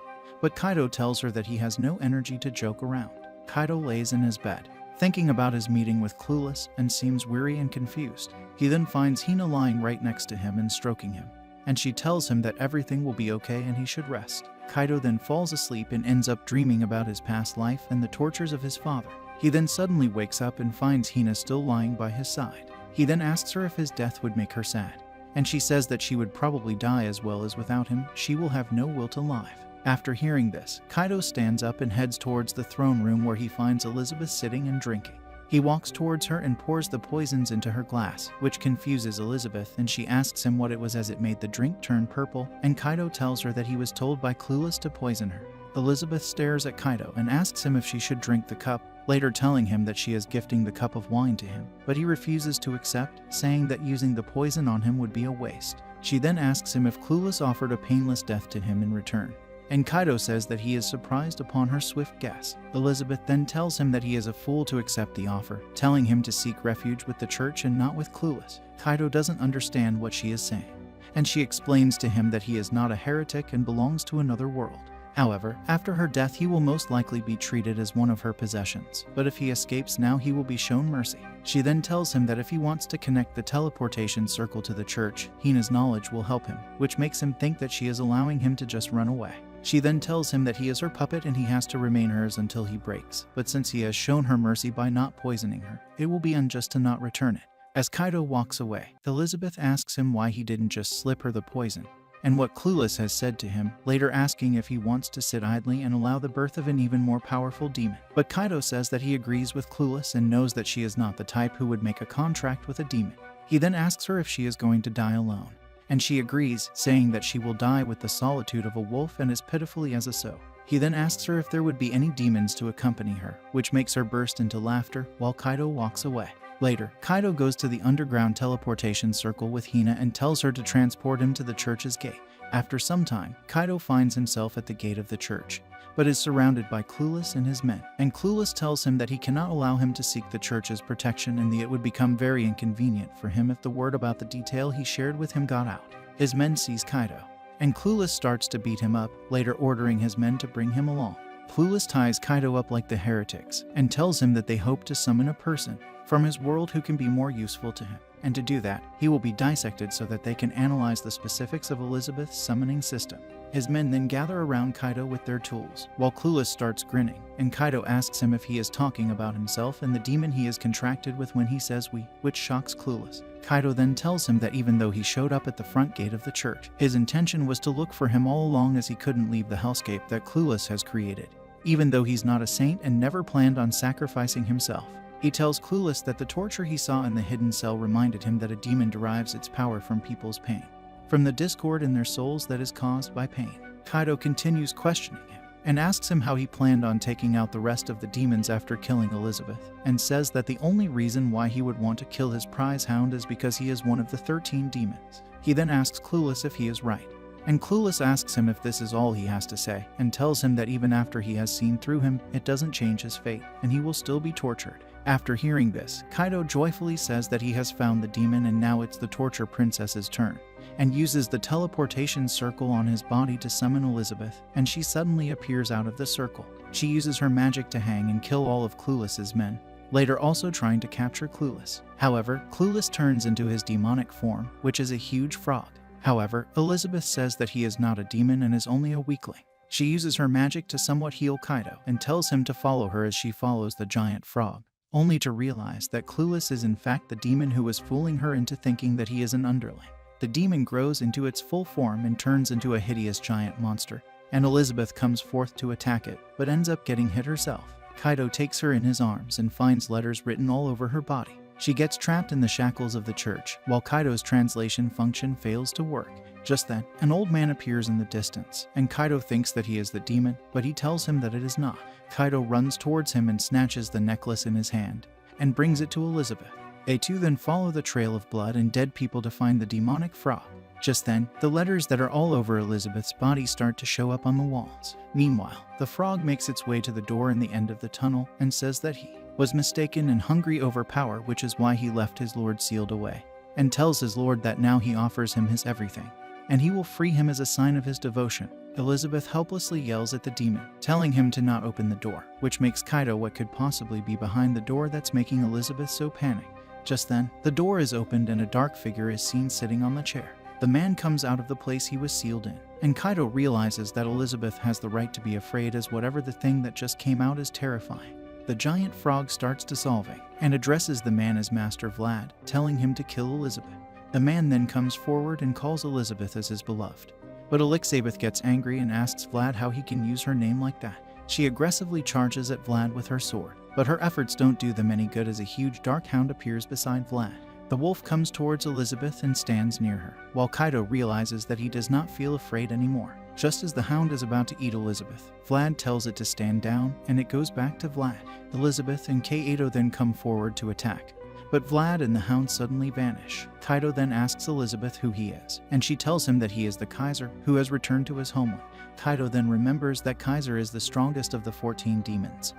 But Kaido tells her that he has no energy to joke around. Kaido lays in his bed, thinking about his meeting with Clueless, and seems weary and confused. He then finds Hina lying right next to him and stroking him, and she tells him that everything will be okay and he should rest. Kaido then falls asleep and ends up dreaming about his past life and the tortures of his father. He then suddenly wakes up and finds Hina still lying by his side. He then asks her if his death would make her sad, and she says that she would probably die, as well as without him, she will have no will to live. After hearing this, Kaido stands up and heads towards the throne room where he finds Elizabeth sitting and drinking. He walks towards her and pours the poisons into her glass, which confuses Elizabeth, and she asks him what it was as it made the drink turn purple, and Kaido tells her that he was told by Clueless to poison her. Elizabeth stares at Kaido and asks him if she should drink the cup, later telling him that she is gifting the cup of wine to him, but he refuses to accept, saying that using the poison on him would be a waste. She then asks him if Clueless offered a painless death to him in return, and Kaido says that he is surprised upon her swift guess. Elizabeth then tells him that he is a fool to accept the offer, telling him to seek refuge with the church and not with Clueless. Kaido doesn't understand what she is saying, and she explains to him that he is not a heretic and belongs to another world. However, after her death he will most likely be treated as one of her possessions, but if he escapes now he will be shown mercy. She then tells him that if he wants to connect the teleportation circle to the church, Hina's knowledge will help him, which makes him think that she is allowing him to just run away. She then tells him that he is her puppet and he has to remain hers until he breaks, but since he has shown her mercy by not poisoning her, it will be unjust to not return it. As Kaido walks away, Elizabeth asks him why he didn't just slip her the poison, and what Clueless has said to him, later asking if he wants to sit idly and allow the birth of an even more powerful demon. But Kaido says that he agrees with Clueless and knows that she is not the type who would make a contract with a demon. He then asks her if she is going to die alone, and she agrees, saying that she will die with the solitude of a wolf and as pitifully as a sow. He then asks her if there would be any demons to accompany her, which makes her burst into laughter while Kaido walks away. Later, Kaido goes to the underground teleportation circle with Hina and tells her to transport him to the church's gate. After some time, Kaido finds himself at the gate of the church, but is surrounded by Clueless and his men, and Clueless tells him that he cannot allow him to seek the church's protection and that it would become very inconvenient for him if the word about the detail he shared with him got out. His men seize Kaido, and Clueless starts to beat him up, later ordering his men to bring him along. Clueless ties Kaido up like the heretics and tells him that they hope to summon a person from his world who can be more useful to him, and to do that, he will be dissected so that they can analyze the specifics of Elizabeth's summoning system. His men then gather around Kaido with their tools, while Clueless starts grinning, and Kaido asks him if he is talking about himself and the demon he is contracted with when he says "we," which shocks Clueless. Kaido then tells him that even though he showed up at the front gate of the church, his intention was to look for him all along, as he couldn't leave the hellscape that Clueless has created, even though he's not a saint and never planned on sacrificing himself. He tells Clueless that the torture he saw in the hidden cell reminded him that a demon derives its power from people's pain, from the discord in their souls that is caused by pain. Kaido continues questioning him and asks him how he planned on taking out the rest of the demons after killing Elizabeth, and says that the only reason why he would want to kill his prize hound is because he is one of the 13 demons. He then asks Clueless if he is right, and Clueless asks him if this is all he has to say, and tells him that even after he has seen through him, it doesn't change his fate, and he will still be tortured. After hearing this, Kaido joyfully says that he has found the demon and now it's the torture princess's turn, and uses the teleportation circle on his body to summon Elizabeth, and she suddenly appears out of the circle. She uses her magic to hang and kill all of Clueless's men, later also trying to capture Clueless. However, Clueless turns into his demonic form, which is a huge frog. However, Elizabeth says that he is not a demon and is only a weakling. She uses her magic to somewhat heal Kaido and tells him to follow her as she follows the giant frog, only to realize that Clueless is in fact the demon who was fooling her into thinking that he is an underling. The demon grows into its full form and turns into a hideous giant monster, and Elizabeth comes forth to attack it, but ends up getting hit herself. Kaido takes her in his arms and finds letters written all over her body. She gets trapped in the shackles of the church, while Kaido's translation function fails to work. Just then, an old man appears in the distance, and Kaido thinks that he is the demon, but he tells him that it is not. Kaido runs towards him and snatches the necklace in his hand, and brings it to Elizabeth. They two then follow the trail of blood and dead people to find the demonic frog. Just then, the letters that are all over Elizabeth's body start to show up on the walls. Meanwhile, the frog makes its way to the door in the end of the tunnel and says that he was mistaken and hungry over power, which is why he left his lord sealed away, and tells his lord that now he offers him his everything, and he will free him as a sign of his devotion. Elizabeth helplessly yells at the demon, telling him to not open the door, which makes Kaido what could possibly be behind the door that's making Elizabeth so panicked. Just then, the door is opened and a dark figure is seen sitting on the chair. The man comes out of the place he was sealed in, and Kaido realizes that Elizabeth has the right to be afraid, as whatever the thing that just came out is terrifying. The giant frog starts dissolving and addresses the man as Master Vlad, telling him to kill Elizabeth. The man then comes forward and calls Elizabeth as his beloved. But Elizabeth gets angry and asks Vlad how he can use her name like that. She aggressively charges at Vlad with her sword, but her efforts don't do them any good as a huge dark hound appears beside Vlad. The wolf comes towards Elizabeth and stands near her, while Kaido realizes that he does not feel afraid anymore. Just as the hound is about to eat Elizabeth, Vlad tells it to stand down, and it goes back to Vlad. Elizabeth and Kaido then come forward to attack, but Vlad and the hound suddenly vanish. Kaido then asks Elizabeth who he is, and she tells him that he is the Kaiser, who has returned to his homeland. Kaido then remembers that Kaiser is the strongest of the 14 demons,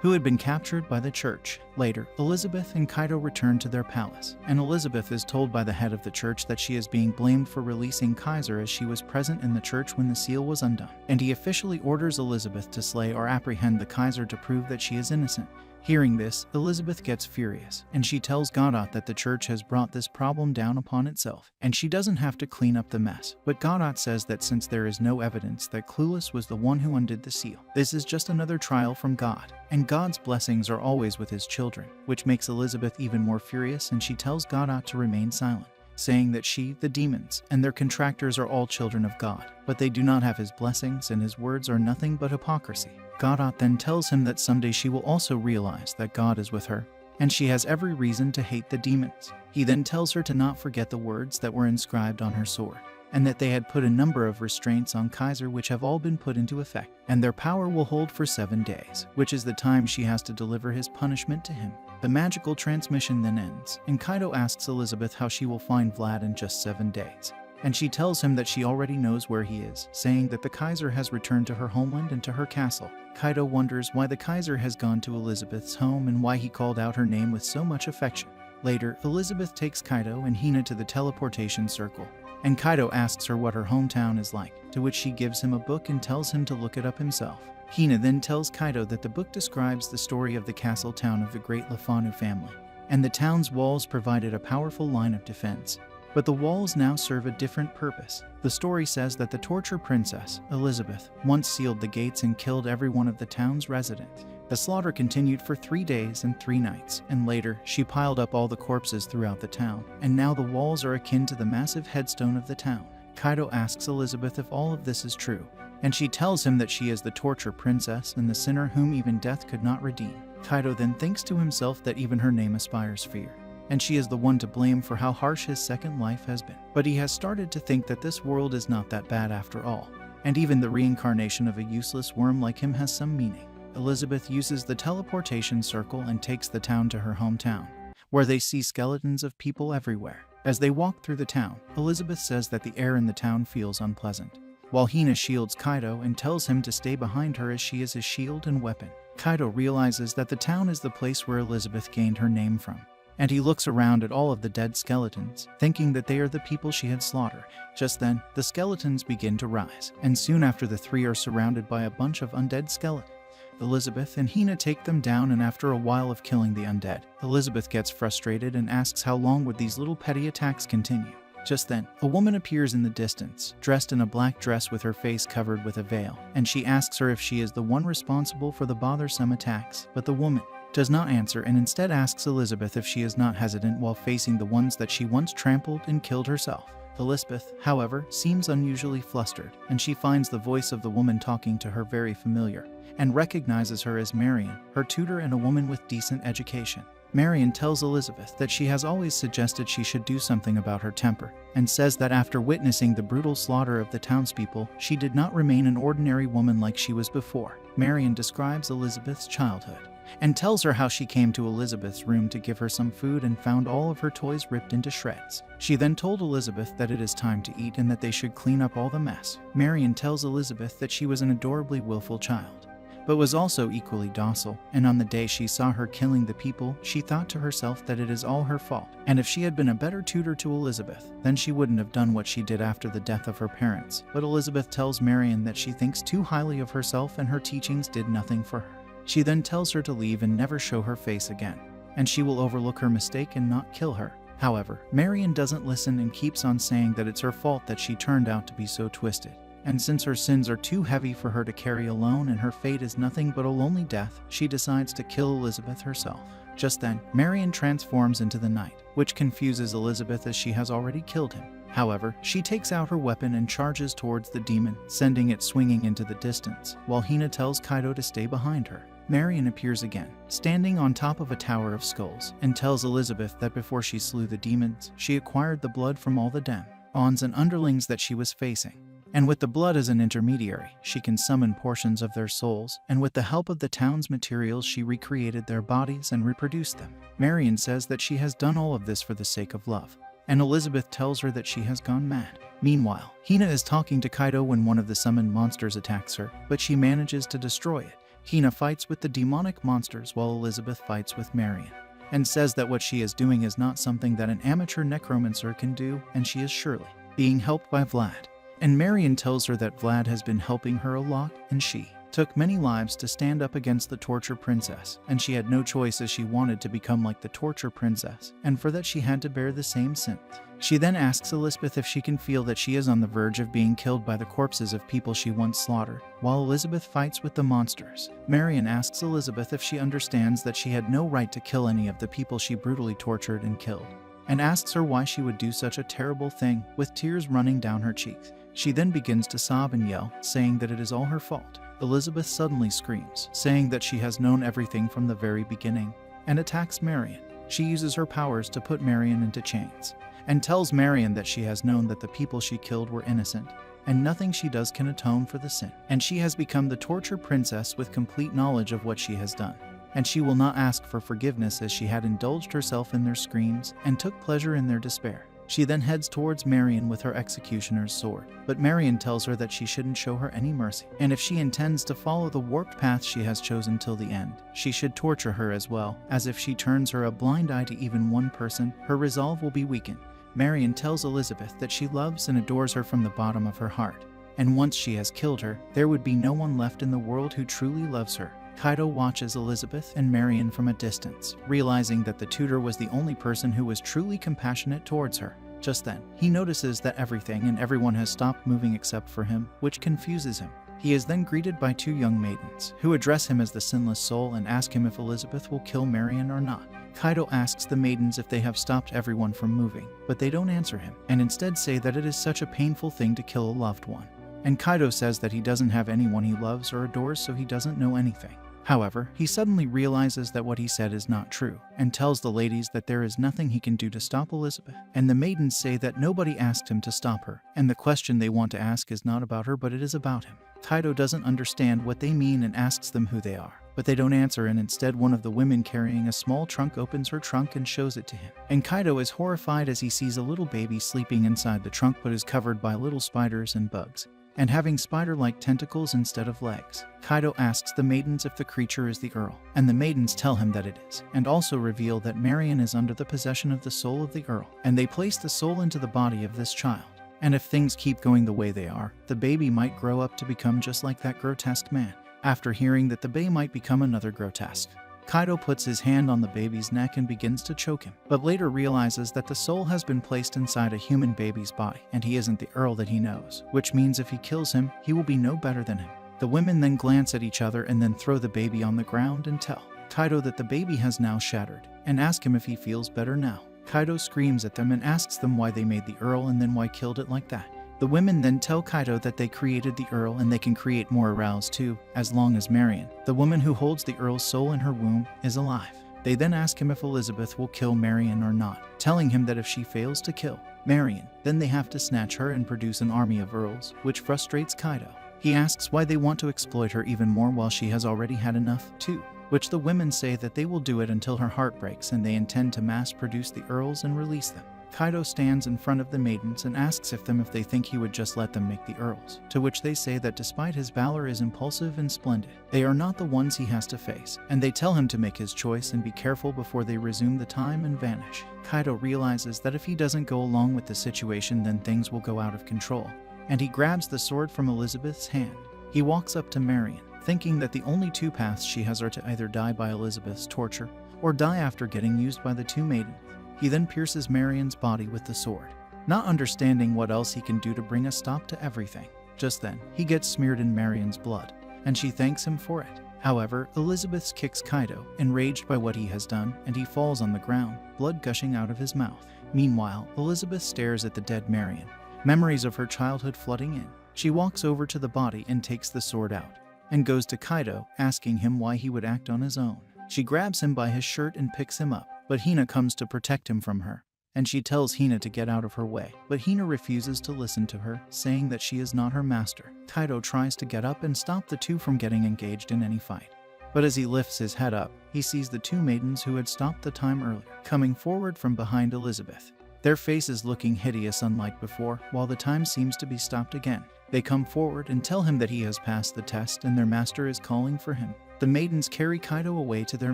who had been captured by the church. Later, Elizabeth and Kaido return to their palace, and Elizabeth is told by the head of the church that she is being blamed for releasing Kaiser, as she was present in the church when the seal was undone, and he officially orders Elizabeth to slay or apprehend the Kaiser to prove that she is innocent. Hearing this, Elizabeth gets furious, and she tells Godot that the church has brought this problem down upon itself, and she doesn't have to clean up the mess. But Godot says that since there is no evidence that Clueless was the one who undid the seal, this is just another trial from God, and God's blessings are always with his children, which makes Elizabeth even more furious, and she tells Godot to remain silent, saying that she, the demons, and their contractors are all children of God, but they do not have his blessings, and his words are nothing but hypocrisy. Godot then tells him that someday she will also realize that God is with her, and she has every reason to hate the demons. He then tells her to not forget the words that were inscribed on her sword, and that they had put a number of restraints on Kaiser which have all been put into effect, and their power will hold for 7 days, which is the time she has to deliver his punishment to him. The magical transmission then ends, and Kaido asks Elizabeth how she will find Vlad in just 7 days. And she tells him that she already knows where he is, saying that the Kaiser has returned to her homeland and to her castle. Kaido wonders why the Kaiser has gone to Elizabeth's home and why he called out her name with so much affection. Later, Elizabeth takes Kaido and Hina to the teleportation circle, and Kaido asks her what her hometown is like, to which she gives him a book and tells him to look it up himself. Hina then tells Kaido that the book describes the story of the castle town of the great Lefanu family, and the town's walls provided a powerful line of defense. But the walls now serve a different purpose. The story says that the torture princess, Elizabeth, once sealed the gates and killed every one of the town's residents. The slaughter continued for 3 days and 3 nights, and later she piled up all the corpses throughout the town, and now the walls are akin to the massive headstone of the town. Kaido asks Elizabeth if all of this is true, and she tells him that she is the torture princess and the sinner whom even death could not redeem. Kaido then thinks to himself that even her name inspires fear, and she is the one to blame for how harsh his second life has been. But he has started to think that this world is not that bad after all, and even the reincarnation of a useless worm like him has some meaning. Elizabeth uses the teleportation circle and takes the town to her hometown, where they see skeletons of people everywhere. As they walk through the town, Elizabeth says that the air in the town feels unpleasant, while Hina shields Kaido and tells him to stay behind her as she is his shield and weapon. Kaido realizes that the town is the place where Elizabeth gained her name from, and he looks around at all of the dead skeletons, thinking that they are the people she had slaughtered. Just then, the skeletons begin to rise, and soon after the three are surrounded by a bunch of undead skeletons. Elizabeth and Hina take them down, and after a while of killing the undead, Elizabeth gets frustrated and asks how long would these little petty attacks continue. Just then, a woman appears in the distance, dressed in a black dress with her face covered with a veil, and she asks her if she is the one responsible for the bothersome attacks, but the woman does not answer and instead asks Elizabeth if she is not hesitant while facing the ones that she once trampled and killed herself. Elizabeth, however, seems unusually flustered, and she finds the voice of the woman talking to her very familiar, and recognizes her as Marion, her tutor and a woman with decent education. Marion tells Elizabeth that she has always suggested she should do something about her temper, and says that after witnessing the brutal slaughter of the townspeople, she did not remain an ordinary woman like she was before. Marion describes Elizabeth's childhood, and tells her how she came to Elizabeth's room to give her some food and found all of her toys ripped into shreds. She then told Elizabeth that it is time to eat and that they should clean up all the mess. Marion tells Elizabeth that she was an adorably willful child, but was also equally docile, and on the day she saw her killing the people, she thought to herself that it is all her fault, and if she had been a better tutor to Elizabeth, then she wouldn't have done what she did after the death of her parents. But Elizabeth tells Marion that she thinks too highly of herself and her teachings did nothing for her. She then tells her to leave and never show her face again, and she will overlook her mistake and not kill her. However, Marion doesn't listen and keeps on saying that it's her fault that she turned out to be so twisted. And since her sins are too heavy for her to carry alone and her fate is nothing but a lonely death, she decides to kill Elizabeth herself. Just then, Marion transforms into the knight, which confuses Elizabeth as she has already killed him. However, she takes out her weapon and charges towards the demon, sending it swinging into the distance, while Hina tells Kaido to stay behind her. Marion appears again, standing on top of a tower of skulls, and tells Elizabeth that before she slew the demons, she acquired the blood from all the demons and underlings that she was facing. And with the blood as an intermediary, she can summon portions of their souls, and with the help of the town's materials she recreated their bodies and reproduced them. Marion says that she has done all of this for the sake of love, and Elizabeth tells her that she has gone mad. Meanwhile, Hina is talking to Kaido when one of the summoned monsters attacks her, but she manages to destroy it. Hina fights with the demonic monsters while Elizabeth fights with Marion, and says that what she is doing is not something that an amateur necromancer can do, and she is surely being helped by Vlad. And Marion tells her that Vlad has been helping her a lot, and she took many lives to stand up against the torture princess, and she had no choice as she wanted to become like the torture princess, and for that she had to bear the same sins. She then asks Elizabeth if she can feel that she is on the verge of being killed by the corpses of people she once slaughtered, while Elizabeth fights with the monsters. Marion asks Elizabeth if she understands that she had no right to kill any of the people she brutally tortured and killed, and asks her why she would do such a terrible thing, with tears running down her cheeks. She then begins to sob and yell, saying that it is all her fault. Elizabeth suddenly screams, saying that she has known everything from the very beginning, and attacks Marion. She uses her powers to put Marion into chains, and tells Marion that she has known that the people she killed were innocent, and nothing she does can atone for the sin. And she has become the torture princess with complete knowledge of what she has done, and she will not ask for forgiveness as she had indulged herself in their screams and took pleasure in their despair. She then heads towards Marion with her executioner's sword, but Marion tells her that she shouldn't show her any mercy, and if she intends to follow the warped path she has chosen till the end, she should torture her as well, as if she turns her a blind eye to even one person, her resolve will be weakened. Marion tells Elizabeth that she loves and adores her from the bottom of her heart, and once she has killed her, there would be no one left in the world who truly loves her. Kaido watches Elizabeth and Marion from a distance, realizing that the tutor was the only person who was truly compassionate towards her. Just then, he notices that everything and everyone has stopped moving except for him, which confuses him. He is then greeted by two young maidens, who address him as the Sinless Soul and ask him if Elizabeth will kill Marion or not. Kaido asks the maidens if they have stopped everyone from moving, but they don't answer him, and instead say that it is such a painful thing to kill a loved one. And Kaido says that he doesn't have anyone he loves or adores, so he doesn't know anything. However, he suddenly realizes that what he said is not true, and tells the ladies that there is nothing he can do to stop Elizabeth. And the maidens say that nobody asked him to stop her, and the question they want to ask is not about her but it is about him. Kaido doesn't understand what they mean and asks them who they are, but they don't answer, and instead one of the women carrying a small trunk opens her trunk and shows it to him. And Kaido is horrified as he sees a little baby sleeping inside the trunk but is covered by little spiders and bugs. and having spider-like tentacles instead of legs. Kaido asks the maidens if the creature is the Earl, and the maidens tell him that it is, and also reveal that Marion is under the possession of the soul of the Earl, and they place the soul into the body of this child. And if things keep going the way they are, the baby might grow up to become just like that grotesque man. After hearing that the bae might become another grotesque, Kaido puts his hand on the baby's neck and begins to choke him, but later realizes that the soul has been placed inside a human baby's body, and he isn't the Earl that he knows, which means if he kills him, he will be no better than him. The women then glance at each other and then throw the baby on the ground and tell Kaido that the baby has now shattered, and ask him if he feels better now. Kaido screams at them and asks them why they made the Earl and then why killed it like that. The women then tell Kaido that they created the Earl and they can create more aroused too, as long as Marion, the woman who holds the Earl's soul in her womb, is alive. They then ask him if Elizabeth will kill Marion or not, telling him that if she fails to kill Marion, then they have to snatch her and produce an army of Earls, which frustrates Kaido. He asks why they want to exploit her even more while she has already had enough too, which the women say that they will do it until her heart breaks and they intend to mass produce the Earls and release them. Kaido stands in front of the maidens and asks if they think he would just let them make the Earls, to which they say that despite his valor is impulsive and splendid, they are not the ones he has to face, and they tell him to make his choice and be careful before they resume the time and vanish. Kaido realizes that if he doesn't go along with the situation then things will go out of control, and he grabs the sword from Elizabeth's hand. He walks up to Marion, thinking that the only two paths she has are to either die by Elizabeth's torture, or die after getting used by the two maidens. He then pierces Marion's body with the sword, not understanding what else he can do to bring a stop to everything. Just then, he gets smeared in Marion's blood, and she thanks him for it. However, Elizabeth kicks Kaido, enraged by what he has done, and he falls on the ground, blood gushing out of his mouth. Meanwhile, Elizabeth stares at the dead Marion, memories of her childhood flooding in. She walks over to the body and takes the sword out, and goes to Kaido, asking him why he would act on his own. She grabs him by his shirt and picks him up, but Hina comes to protect him from her, and she tells Hina to get out of her way, but Hina refuses to listen to her, saying that she is not her master. Kaido tries to get up and stop the two from getting engaged in any fight, but as he lifts his head up, he sees the two maidens who had stopped the time earlier, coming forward from behind Elizabeth. Their faces looking hideous unlike before, while the time seems to be stopped again. They come forward and tell him that he has passed the test and their master is calling for him. The maidens carry Kaido away to their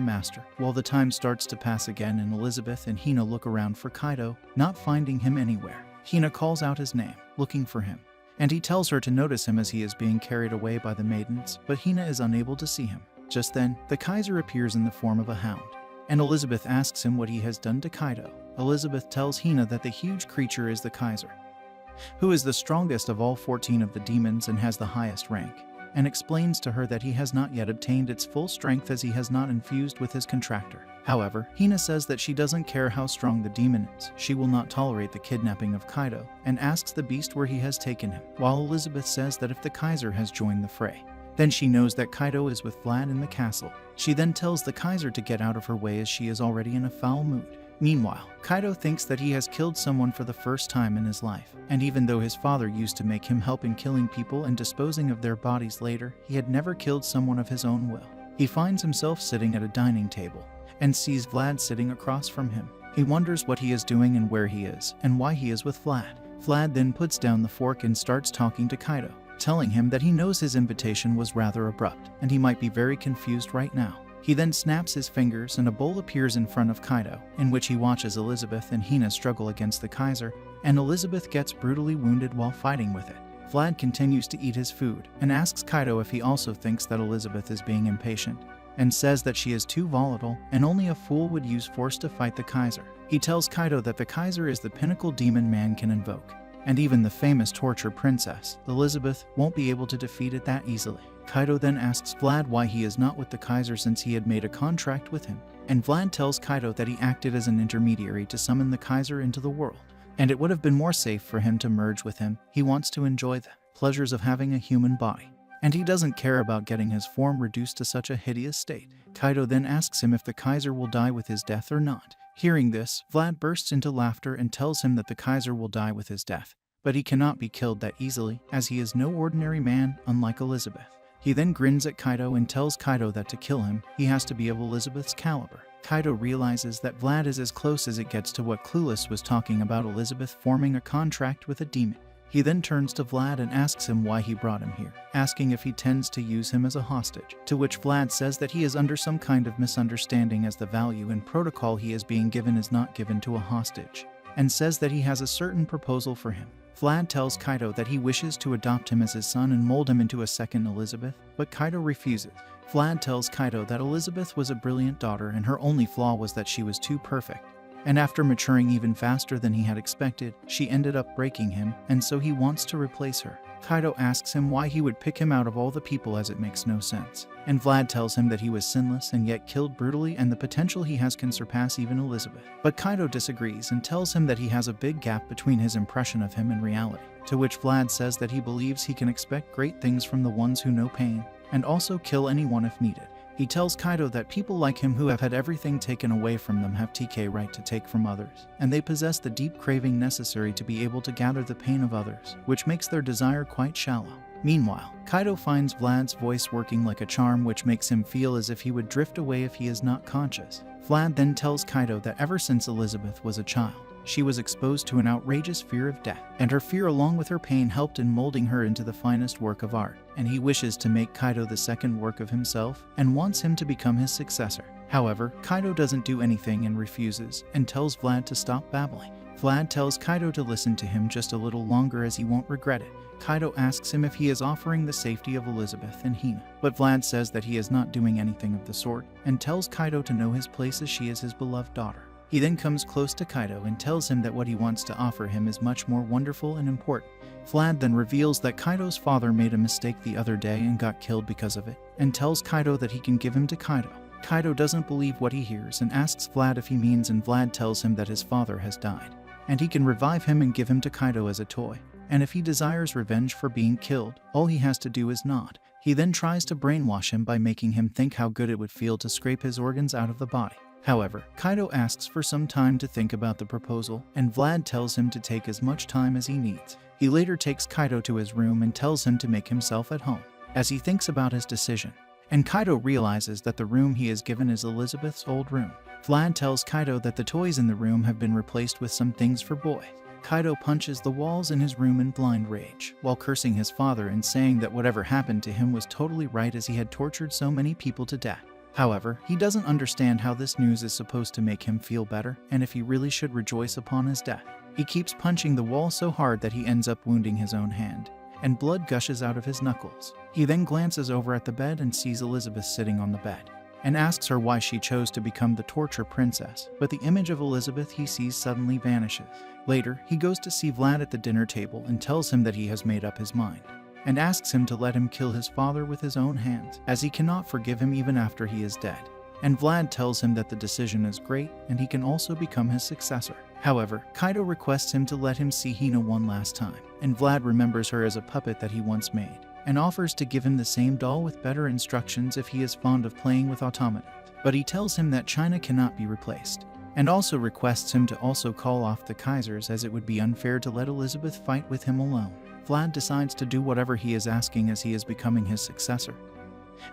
master, while the time starts to pass again and Elizabeth and Hina look around for Kaido, not finding him anywhere. Hina calls out his name, looking for him, and he tells her to notice him as he is being carried away by the maidens, but Hina is unable to see him. Just then, the Kaiser appears in the form of a hound, and Elizabeth asks him what he has done to Kaido. Elizabeth tells Hina that the huge creature is the Kaiser, who is the strongest of all 14 of the demons and has the highest rank, and explains to her that he has not yet obtained its full strength as he has not infused with his contractor. However, Hina says that she doesn't care how strong the demon is, she will not tolerate the kidnapping of Kaido, and asks the beast where he has taken him, while Elizabeth says that if the Kaiser has joined the fray, then she knows that Kaido is with Vlad in the castle. She then tells the Kaiser to get out of her way as she is already in a foul mood. Meanwhile, Kaido thinks that he has killed someone for the first time in his life, and even though his father used to make him help in killing people and disposing of their bodies later, he had never killed someone of his own will. He finds himself sitting at a dining table, and sees Vlad sitting across from him. He wonders what he is doing and where he is, and why he is with Vlad. Vlad then puts down the fork and starts talking to Kaido, telling him that he knows his invitation was rather abrupt, and he might be very confused right now. He then snaps his fingers and a bowl appears in front of Kaido, in which he watches Elizabeth and Hina struggle against the Kaiser, and Elizabeth gets brutally wounded while fighting with it. Vlad continues to eat his food, and asks Kaido if he also thinks that Elizabeth is being impatient, and says that she is too volatile, and only a fool would use force to fight the Kaiser. He tells Kaido that the Kaiser is the pinnacle demon man can invoke, and even the famous torture princess, Elizabeth, won't be able to defeat it that easily. Kaido then asks Vlad why he is not with the Kaiser since he had made a contract with him, and Vlad tells Kaido that he acted as an intermediary to summon the Kaiser into the world, and it would have been more safe for him to merge with him. He wants to enjoy the pleasures of having a human body, and he doesn't care about getting his form reduced to such a hideous state. Kaido then asks him if the Kaiser will die with his death or not. Hearing this, Vlad bursts into laughter and tells him that the Kaiser will die with his death, but he cannot be killed that easily, as he is no ordinary man, unlike Elizabeth. He then grins at Kaido and tells Kaido that to kill him, he has to be of Elizabeth's caliber. Kaido realizes that Vlad is as close as it gets to what Clueless was talking about, Elizabeth forming a contract with a demon. He then turns to Vlad and asks him why he brought him here, asking if he tends to use him as a hostage, to which Vlad says that he is under some kind of misunderstanding as the value and protocol he is being given is not given to a hostage, and says that he has a certain proposal for him. Vlad tells Kaido that he wishes to adopt him as his son and mold him into a second Elizabeth, but Kaido refuses. Vlad tells Kaido that Elizabeth was a brilliant daughter and her only flaw was that she was too perfect. And after maturing even faster than he had expected, she ended up breaking him, and so he wants to replace her. Kaido asks him why he would pick him out of all the people as it makes no sense. And Vlad tells him that he was sinless and yet killed brutally and the potential he has can surpass even Elizabeth. But Kaido disagrees and tells him that he has a big gap between his impression of him and reality, to which Vlad says that he believes he can expect great things from the ones who know pain, and also kill anyone if needed. He tells Kaido that people like him who have had everything taken away from them have TK right to take from others, and they possess the deep craving necessary to be able to gather the pain of others, which makes their desire quite shallow. Meanwhile, Kaido finds Vlad's voice working like a charm which makes him feel as if he would drift away if he is not conscious. Vlad then tells Kaido that ever since Elizabeth was a child, she was exposed to an outrageous fear of death, and her fear along with her pain helped in molding her into the finest work of art, and he wishes to make Kaido the second work of himself and wants him to become his successor. However, Kaido doesn't do anything and refuses, and tells Vlad to stop babbling. Vlad tells Kaido to listen to him just a little longer as he won't regret it. Kaido asks him if he is offering the safety of Elizabeth and Hina, but Vlad says that he is not doing anything of the sort, and tells Kaido to know his place as she is his beloved daughter. He then comes close to Kaido and tells him that what he wants to offer him is much more wonderful and important. Vlad then reveals that Kaido's father made a mistake the other day and got killed because of it, and tells Kaido that he can give him to Kaido. Kaido doesn't believe what he hears and asks Vlad if he means, and Vlad tells him that his father has died, and he can revive him and give him to Kaido as a toy. And if he desires revenge for being killed, all he has to do is nod. He then tries to brainwash him by making him think how good it would feel to scrape his organs out of the body. However, Kaido asks for some time to think about the proposal, and Vlad tells him to take as much time as he needs. He later takes Kaido to his room and tells him to make himself at home, as he thinks about his decision. And Kaido realizes that the room he is given is Elizabeth's old room. Vlad tells Kaido that the toys in the room have been replaced with some things for boys. Kaido punches the walls in his room in blind rage, while cursing his father and saying that whatever happened to him was totally right as he had tortured so many people to death. However, he doesn't understand how this news is supposed to make him feel better, and if he really should rejoice upon his death. He keeps punching the wall so hard that he ends up wounding his own hand, and blood gushes out of his knuckles. He then glances over at the bed and sees Elizabeth sitting on the bed, and asks her why she chose to become the torture princess, but the image of Elizabeth he sees suddenly vanishes. Later, he goes to see Vlad at the dinner table and tells him that he has made up his mind, and asks him to let him kill his father with his own hands, as he cannot forgive him even after he is dead. And Vlad tells him that the decision is great and he can also become his successor. However, Kaido requests him to let him see Hina one last time, and Vlad remembers her as a puppet that he once made, and offers to give him the same doll with better instructions if he is fond of playing with automatons. But he tells him that China cannot be replaced, and also requests him to also call off the Kaisers as it would be unfair to let Elizabeth fight with him alone. Vlad decides to do whatever he is asking as he is becoming his successor,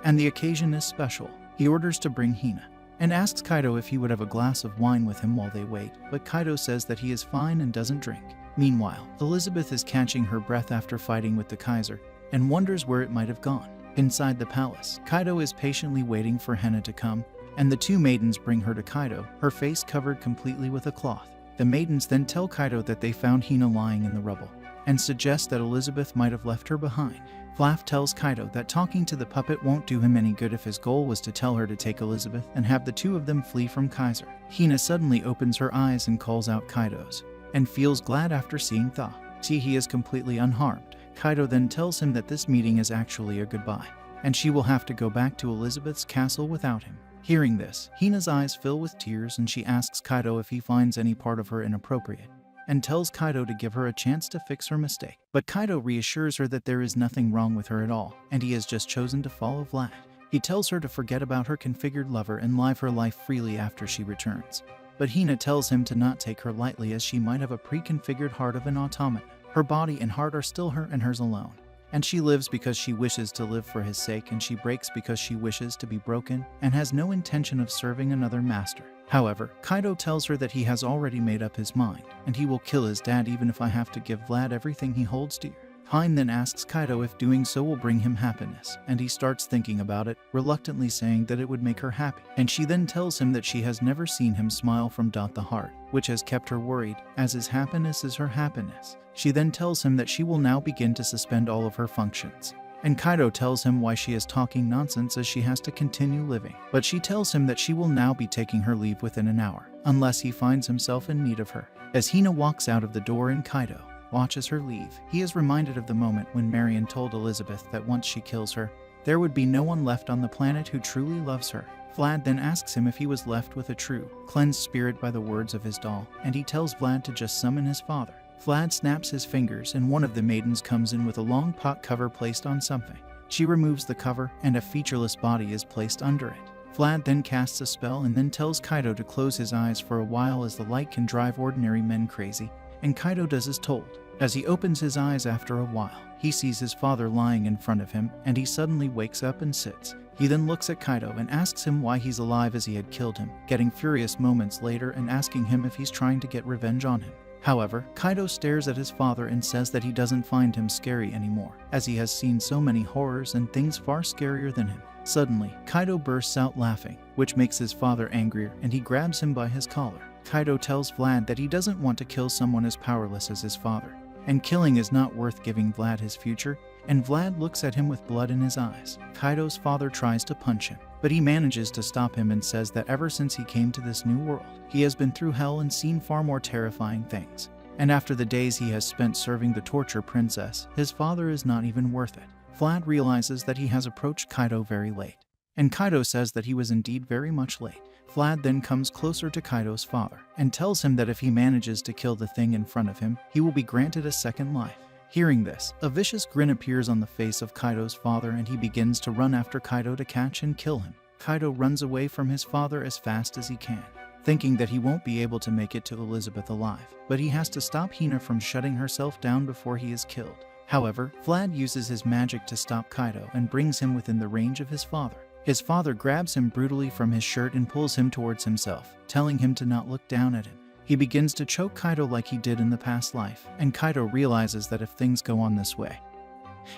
and the occasion is special. He orders to bring Hina, and asks Kaido if he would have a glass of wine with him while they wait, but Kaido says that he is fine and doesn't drink. Meanwhile, Elizabeth is catching her breath after fighting with the Kaiser, and wonders where it might have gone. Inside the palace, Kaido is patiently waiting for Hina to come, and the two maidens bring her to Kaido, her face covered completely with a cloth. The maidens then tell Kaido that they found Hina lying in the rubble, and suggest that Elizabeth might have left her behind. Vlad tells Kaido that talking to the puppet won't do him any good if his goal was to tell her to take Elizabeth and have the two of them flee from Kaiser. Hina suddenly opens her eyes and calls out Kaido's, and feels glad after seeing Tha. See, he is completely unharmed. Kaido then tells him that this meeting is actually a goodbye, and she will have to go back to Elizabeth's castle without him. Hearing this, Hina's eyes fill with tears and she asks Kaido if he finds any part of her inappropriate, and tells Kaido to give her a chance to fix her mistake. But Kaido reassures her that there is nothing wrong with her at all, and he has just chosen to follow Vlad. He tells her to forget about her configured lover and live her life freely after she returns. But Hina tells him to not take her lightly as she might have a pre-configured heart of an automaton. Her body and heart are still her and hers alone, and she lives because she wishes to live for his sake, and she breaks because she wishes to be broken and has no intention of serving another master. However, Kaido tells her that he has already made up his mind, and he will kill his dad even if I have to give Vlad everything he holds dear. Hein then asks Kaido if doing so will bring him happiness, and he starts thinking about it, reluctantly saying that it would make her happy. And she then tells him that she has never seen him smile from the heart, which has kept her worried, as his happiness is her happiness. She then tells him that she will now begin to suspend all of her functions. And Kaido tells him why she is talking nonsense as she has to continue living. But she tells him that she will now be taking her leave within an hour, unless he finds himself in need of her. As Hina walks out of the door and Kaido watches her leave, he is reminded of the moment when Marion told Elizabeth that once she kills her, there would be no one left on the planet who truly loves her. Vlad then asks him if he was left with a true, cleansed spirit by the words of his doll, and he tells Vlad to just summon his father. Vlad snaps his fingers and one of the maidens comes in with a long pot cover placed on something. She removes the cover and a featureless body is placed under it. Vlad then casts a spell and then tells Kaido to close his eyes for a while, as the light can drive ordinary men crazy, and Kaido does as told. As he opens his eyes after a while, he sees his father lying in front of him, and he suddenly wakes up and sits. He then looks at Kaido and asks him why he's alive, as he had killed him, getting furious moments later and asking him if he's trying to get revenge on him. However, Kaido stares at his father and says that he doesn't find him scary anymore, as he has seen so many horrors and things far scarier than him. Suddenly, Kaido bursts out laughing, which makes his father angrier, and he grabs him by his collar. Kaido tells Vlad that he doesn't want to kill someone as powerless as his father, and killing is not worth giving Vlad his future, and Vlad looks at him with blood in his eyes. Kaido's father tries to punch him, but he manages to stop him and says that ever since he came to this new world, he has been through hell and seen far more terrifying things. And after the days he has spent serving the torture princess, his father is not even worth it. Vlad realizes that he has approached Kaido very late, and Kaido says that he was indeed very much late. Vlad then comes closer to Kaido's father and tells him that if he manages to kill the thing in front of him, he will be granted a second life. Hearing this, a vicious grin appears on the face of Kaido's father and he begins to run after Kaido to catch and kill him. Kaido runs away from his father as fast as he can, thinking that he won't be able to make it to Elizabeth alive, but he has to stop Hina from shutting herself down before he is killed. However, Vlad uses his magic to stop Kaido and brings him within the range of his father. His father grabs him brutally from his shirt and pulls him towards himself, telling him to not look down at him. He begins to choke Kaido like he did in the past life, and Kaido realizes that if things go on this way,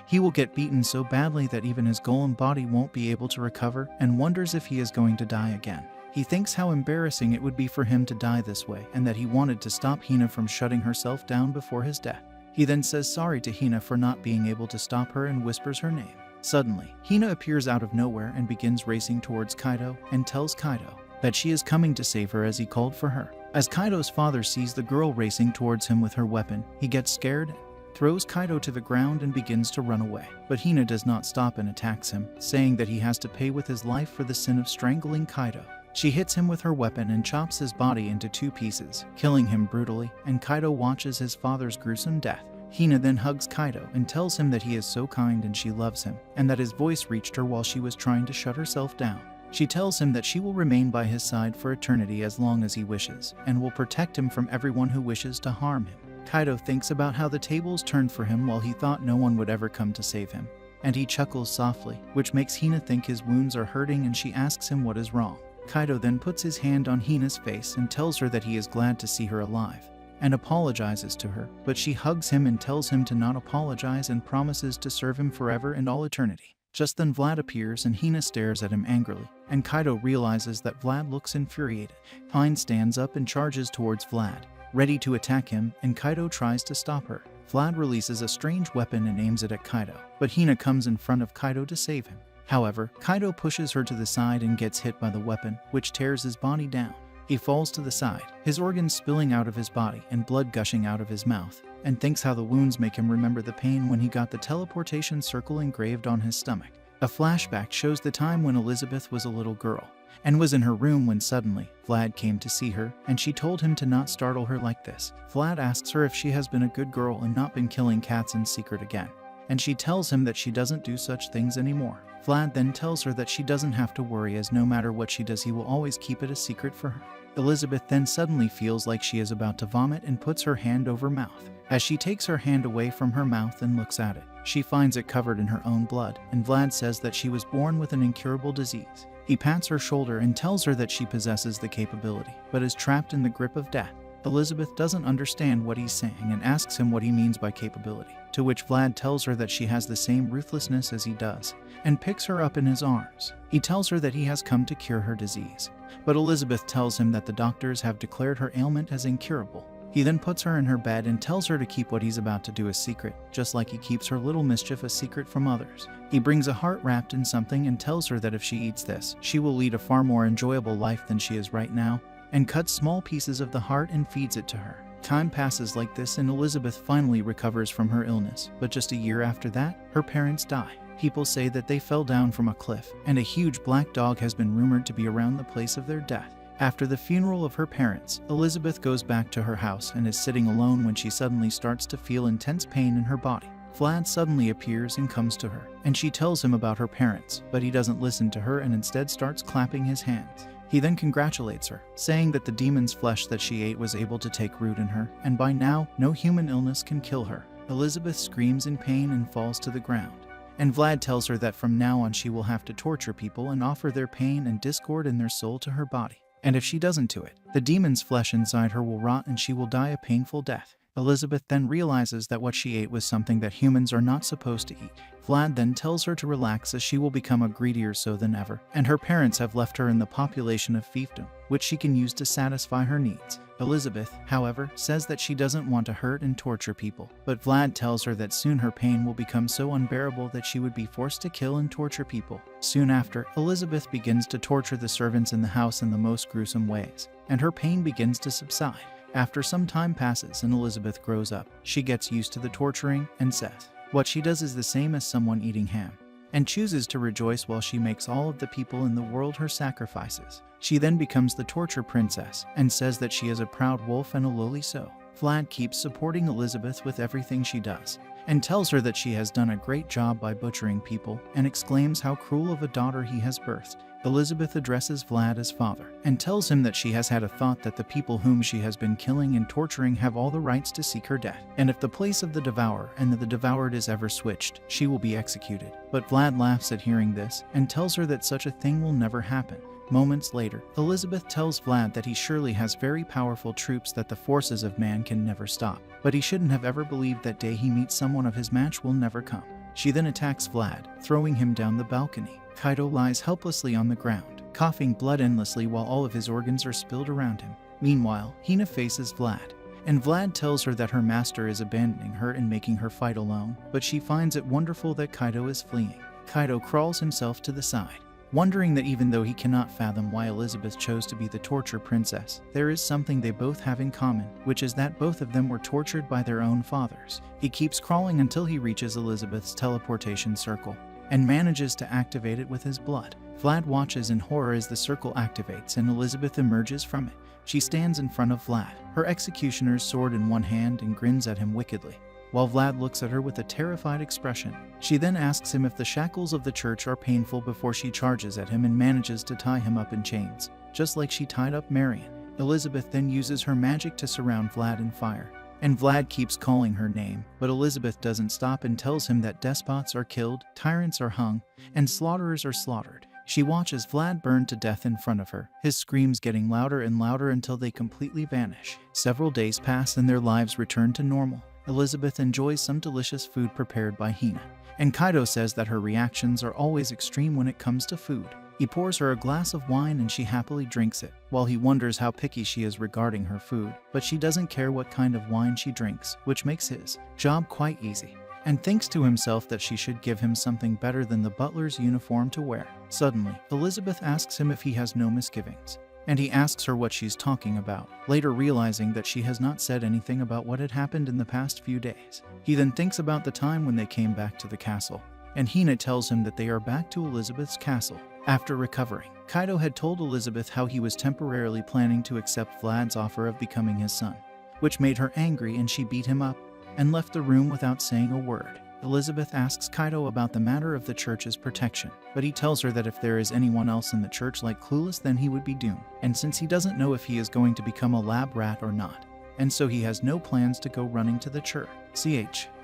he will get beaten so badly that even his golem body won't be able to recover, and wonders if he is going to die again. He thinks how embarrassing it would be for him to die this way, and that he wanted to stop Hina from shutting herself down before his death. He then says sorry to Hina for not being able to stop her and whispers her name. Suddenly, Hina appears out of nowhere and begins racing towards Kaido and tells Kaido that she is coming to save her as he called for her. As Kaido's father sees the girl racing towards him with her weapon, he gets scared, throws Kaido to the ground and begins to run away. But Hina does not stop and attacks him, saying that he has to pay with his life for the sin of strangling Kaido. She hits him with her weapon and chops his body into 2 pieces, killing him brutally, and Kaido watches his father's gruesome death. Hina then hugs Kaido and tells him that he is so kind and she loves him, and that his voice reached her while she was trying to shut herself down. She tells him that she will remain by his side for eternity as long as he wishes, and will protect him from everyone who wishes to harm him. Kaido thinks about how the tables turned for him while he thought no one would ever come to save him, and he chuckles softly, which makes Hina think his wounds are hurting, and she asks him what is wrong. Kaido then puts his hand on Hina's face and tells her that he is glad to see her alive, and apologizes to her, but she hugs him and tells him to not apologize and promises to serve him forever and all eternity. Just then Vlad appears and Hina stares at him angrily, and Kaido realizes that Vlad looks infuriated. Hein stands up and charges towards Vlad, ready to attack him, and Kaido tries to stop her. Vlad releases a strange weapon and aims it at Kaido, but Hina comes in front of Kaido to save him. However, Kaido pushes her to the side and gets hit by the weapon, which tears his body down. He falls to the side, his organs spilling out of his body and blood gushing out of his mouth, and thinks how the wounds make him remember the pain when he got the teleportation circle engraved on his stomach. A flashback shows the time when Elizabeth was a little girl, and was in her room when suddenly Vlad came to see her, and she told him to not startle her like this. Vlad asks her if she has been a good girl and not been killing cats in secret again, and she tells him that she doesn't do such things anymore. Vlad then tells her that she doesn't have to worry, as no matter what she does he will always keep it a secret for her. Elizabeth then suddenly feels like she is about to vomit and puts her hand over mouth. As she takes her hand away from her mouth and looks at it, she finds it covered in her own blood, and Vlad says that she was born with an incurable disease. He pats her shoulder and tells her that she possesses the capability, but is trapped in the grip of death. Elizabeth doesn't understand what he's saying and asks him what he means by capability, to which Vlad tells her that she has the same ruthlessness as he does, and picks her up in his arms. He tells her that he has come to cure her disease, but Elizabeth tells him that the doctors have declared her ailment as incurable. He then puts her in her bed and tells her to keep what he's about to do a secret, just like he keeps her little mischief a secret from others. He brings a heart wrapped in something and tells her that if she eats this, she will lead a far more enjoyable life than she is right now, and cuts small pieces of the heart and feeds it to her. Time passes like this and Elizabeth finally recovers from her illness, but just a year after that, her parents die. People say that they fell down from a cliff, and a huge black dog has been rumored to be around the place of their death. After the funeral of her parents, Elizabeth goes back to her house and is sitting alone when she suddenly starts to feel intense pain in her body. Vlad suddenly appears and comes to her, and she tells him about her parents, but he doesn't listen to her and instead starts clapping his hands. He then congratulates her, saying that the demon's flesh that she ate was able to take root in her, and by now, no human illness can kill her. Elizabeth screams in pain and falls to the ground. And Vlad tells her that from now on she will have to torture people and offer their pain and discord in their soul to her body. And if she doesn't do it, the demon's flesh inside her will rot and she will die a painful death. Elizabeth then realizes that what she ate was something that humans are not supposed to eat. Vlad then tells her to relax as she will become a greedier so than ever, and her parents have left her in the population of fiefdom, which she can use to satisfy her needs. Elizabeth, however, says that she doesn't want to hurt and torture people, but Vlad tells her that soon her pain will become so unbearable that she would be forced to kill and torture people. Soon after, Elizabeth begins to torture the servants in the house in the most gruesome ways, and her pain begins to subside. After some time passes and Elizabeth grows up, she gets used to the torturing and says what she does is the same as someone eating ham, and chooses to rejoice while she makes all of the people in the world her sacrifices. She then becomes the torture princess and says that she is a proud wolf and a lowly soul. Vlad keeps supporting Elizabeth with everything she does, and tells her that she has done a great job by butchering people, and exclaims how cruel of a daughter he has birthed. Elizabeth addresses Vlad as father, and tells him that she has had a thought that the people whom she has been killing and torturing have all the rights to seek her death, and if the place of the devourer and the devoured is ever switched, she will be executed. But Vlad laughs at hearing this, and tells her that such a thing will never happen. Moments later, Elizabeth tells Vlad that he surely has very powerful troops that the forces of man can never stop, but he shouldn't have ever believed that day he meets someone of his match will never come. She then attacks Vlad, throwing him down the balcony. Kaido lies helplessly on the ground, coughing blood endlessly while all of his organs are spilled around him. Meanwhile, Hina faces Vlad, and Vlad tells her that her master is abandoning her and making her fight alone, but she finds it wonderful that Kaido is fleeing. Kaido crawls himself to the side, wondering that even though he cannot fathom why Elizabeth chose to be the torture princess, there is something they both have in common, which is that both of them were tortured by their own fathers. He keeps crawling until he reaches Elizabeth's teleportation circle, and manages to activate it with his blood. Vlad watches in horror as the circle activates and Elizabeth emerges from it. She stands in front of Vlad, her executioner's sword in one hand, and grins at him wickedly, while Vlad looks at her with a terrified expression. She then asks him if the shackles of the church are painful before she charges at him and manages to tie him up in chains, just like she tied up Marion. Elizabeth then uses her magic to surround Vlad in fire, and Vlad keeps calling her name, but Elizabeth doesn't stop and tells him that despots are killed, tyrants are hung, and slaughterers are slaughtered. She watches Vlad burn to death in front of her, his screams getting louder and louder until they completely vanish. Several days pass and their lives return to normal. Elizabeth enjoys some delicious food prepared by Hina, and Kaido says that her reactions are always extreme when it comes to food. He pours her a glass of wine and she happily drinks it, while he wonders how picky she is regarding her food, but she doesn't care what kind of wine she drinks, which makes his job quite easy, and thinks to himself that she should give him something better than the butler's uniform to wear. Suddenly, Elizabeth asks him if he has no misgivings, and he asks her what she's talking about, later realizing that she has not said anything about what had happened in the past few days. He then thinks about the time when they came back to the castle, and Hina tells him that they are back to Elizabeth's castle. After recovering, Kaido had told Elizabeth how he was temporarily planning to accept Vlad's offer of becoming his son, which made her angry and she beat him up and left the room without saying a word. Elizabeth asks Kaido about the matter of the church's protection, but he tells her that if there is anyone else in the church like Clueless, then he would be doomed, and since he doesn't know if he is going to become a lab rat or not, and so he has no plans to go running to the church.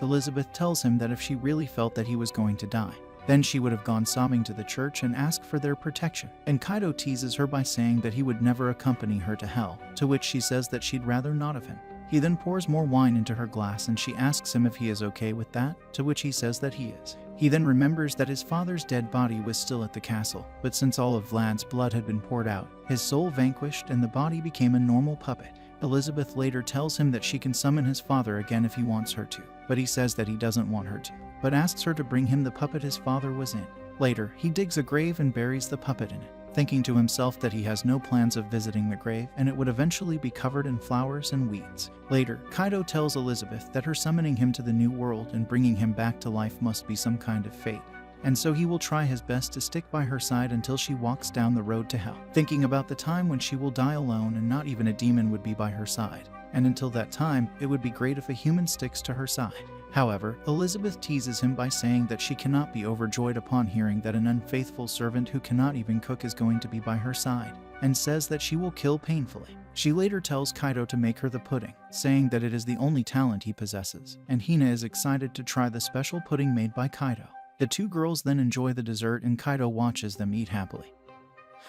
Elizabeth tells him that if she really felt that he was going to die, then she would have gone sobbing to the church and asked for their protection. And Kaido teases her by saying that he would never accompany her to hell, to which she says that she'd rather not of him. He then pours more wine into her glass and she asks him if he is okay with that, to which he says that he is. He then remembers that his father's dead body was still at the castle, but since all of Vlad's blood had been poured out, his soul vanquished and the body became a normal puppet. Elizabeth later tells him that she can summon his father again if he wants her to, but he says that he doesn't want her to, but asks her to bring him the puppet his father was in. Later, he digs a grave and buries the puppet in it, thinking to himself that he has no plans of visiting the grave and it would eventually be covered in flowers and weeds. Later, Kaido tells Elizabeth that her summoning him to the new world and bringing him back to life must be some kind of fate, and so he will try his best to stick by her side until she walks down the road to hell, thinking about the time when she will die alone and not even a demon would be by her side, and until that time, it would be great if a human sticks to her side. However, Elizabeth teases him by saying that she cannot be overjoyed upon hearing that an unfaithful servant who cannot even cook is going to be by her side, and says that she will kill painfully. She later tells Kaido to make her the pudding, saying that it is the only talent he possesses, and Hina is excited to try the special pudding made by Kaido. The two girls then enjoy the dessert and Kaido watches them eat happily,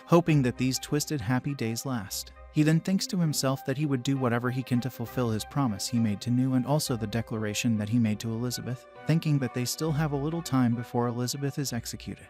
hoping that these twisted happy days last. He then thinks to himself that he would do whatever he can to fulfill his promise he made to Nu and also the declaration that he made to Elizabeth, thinking that they still have a little time before Elizabeth is executed.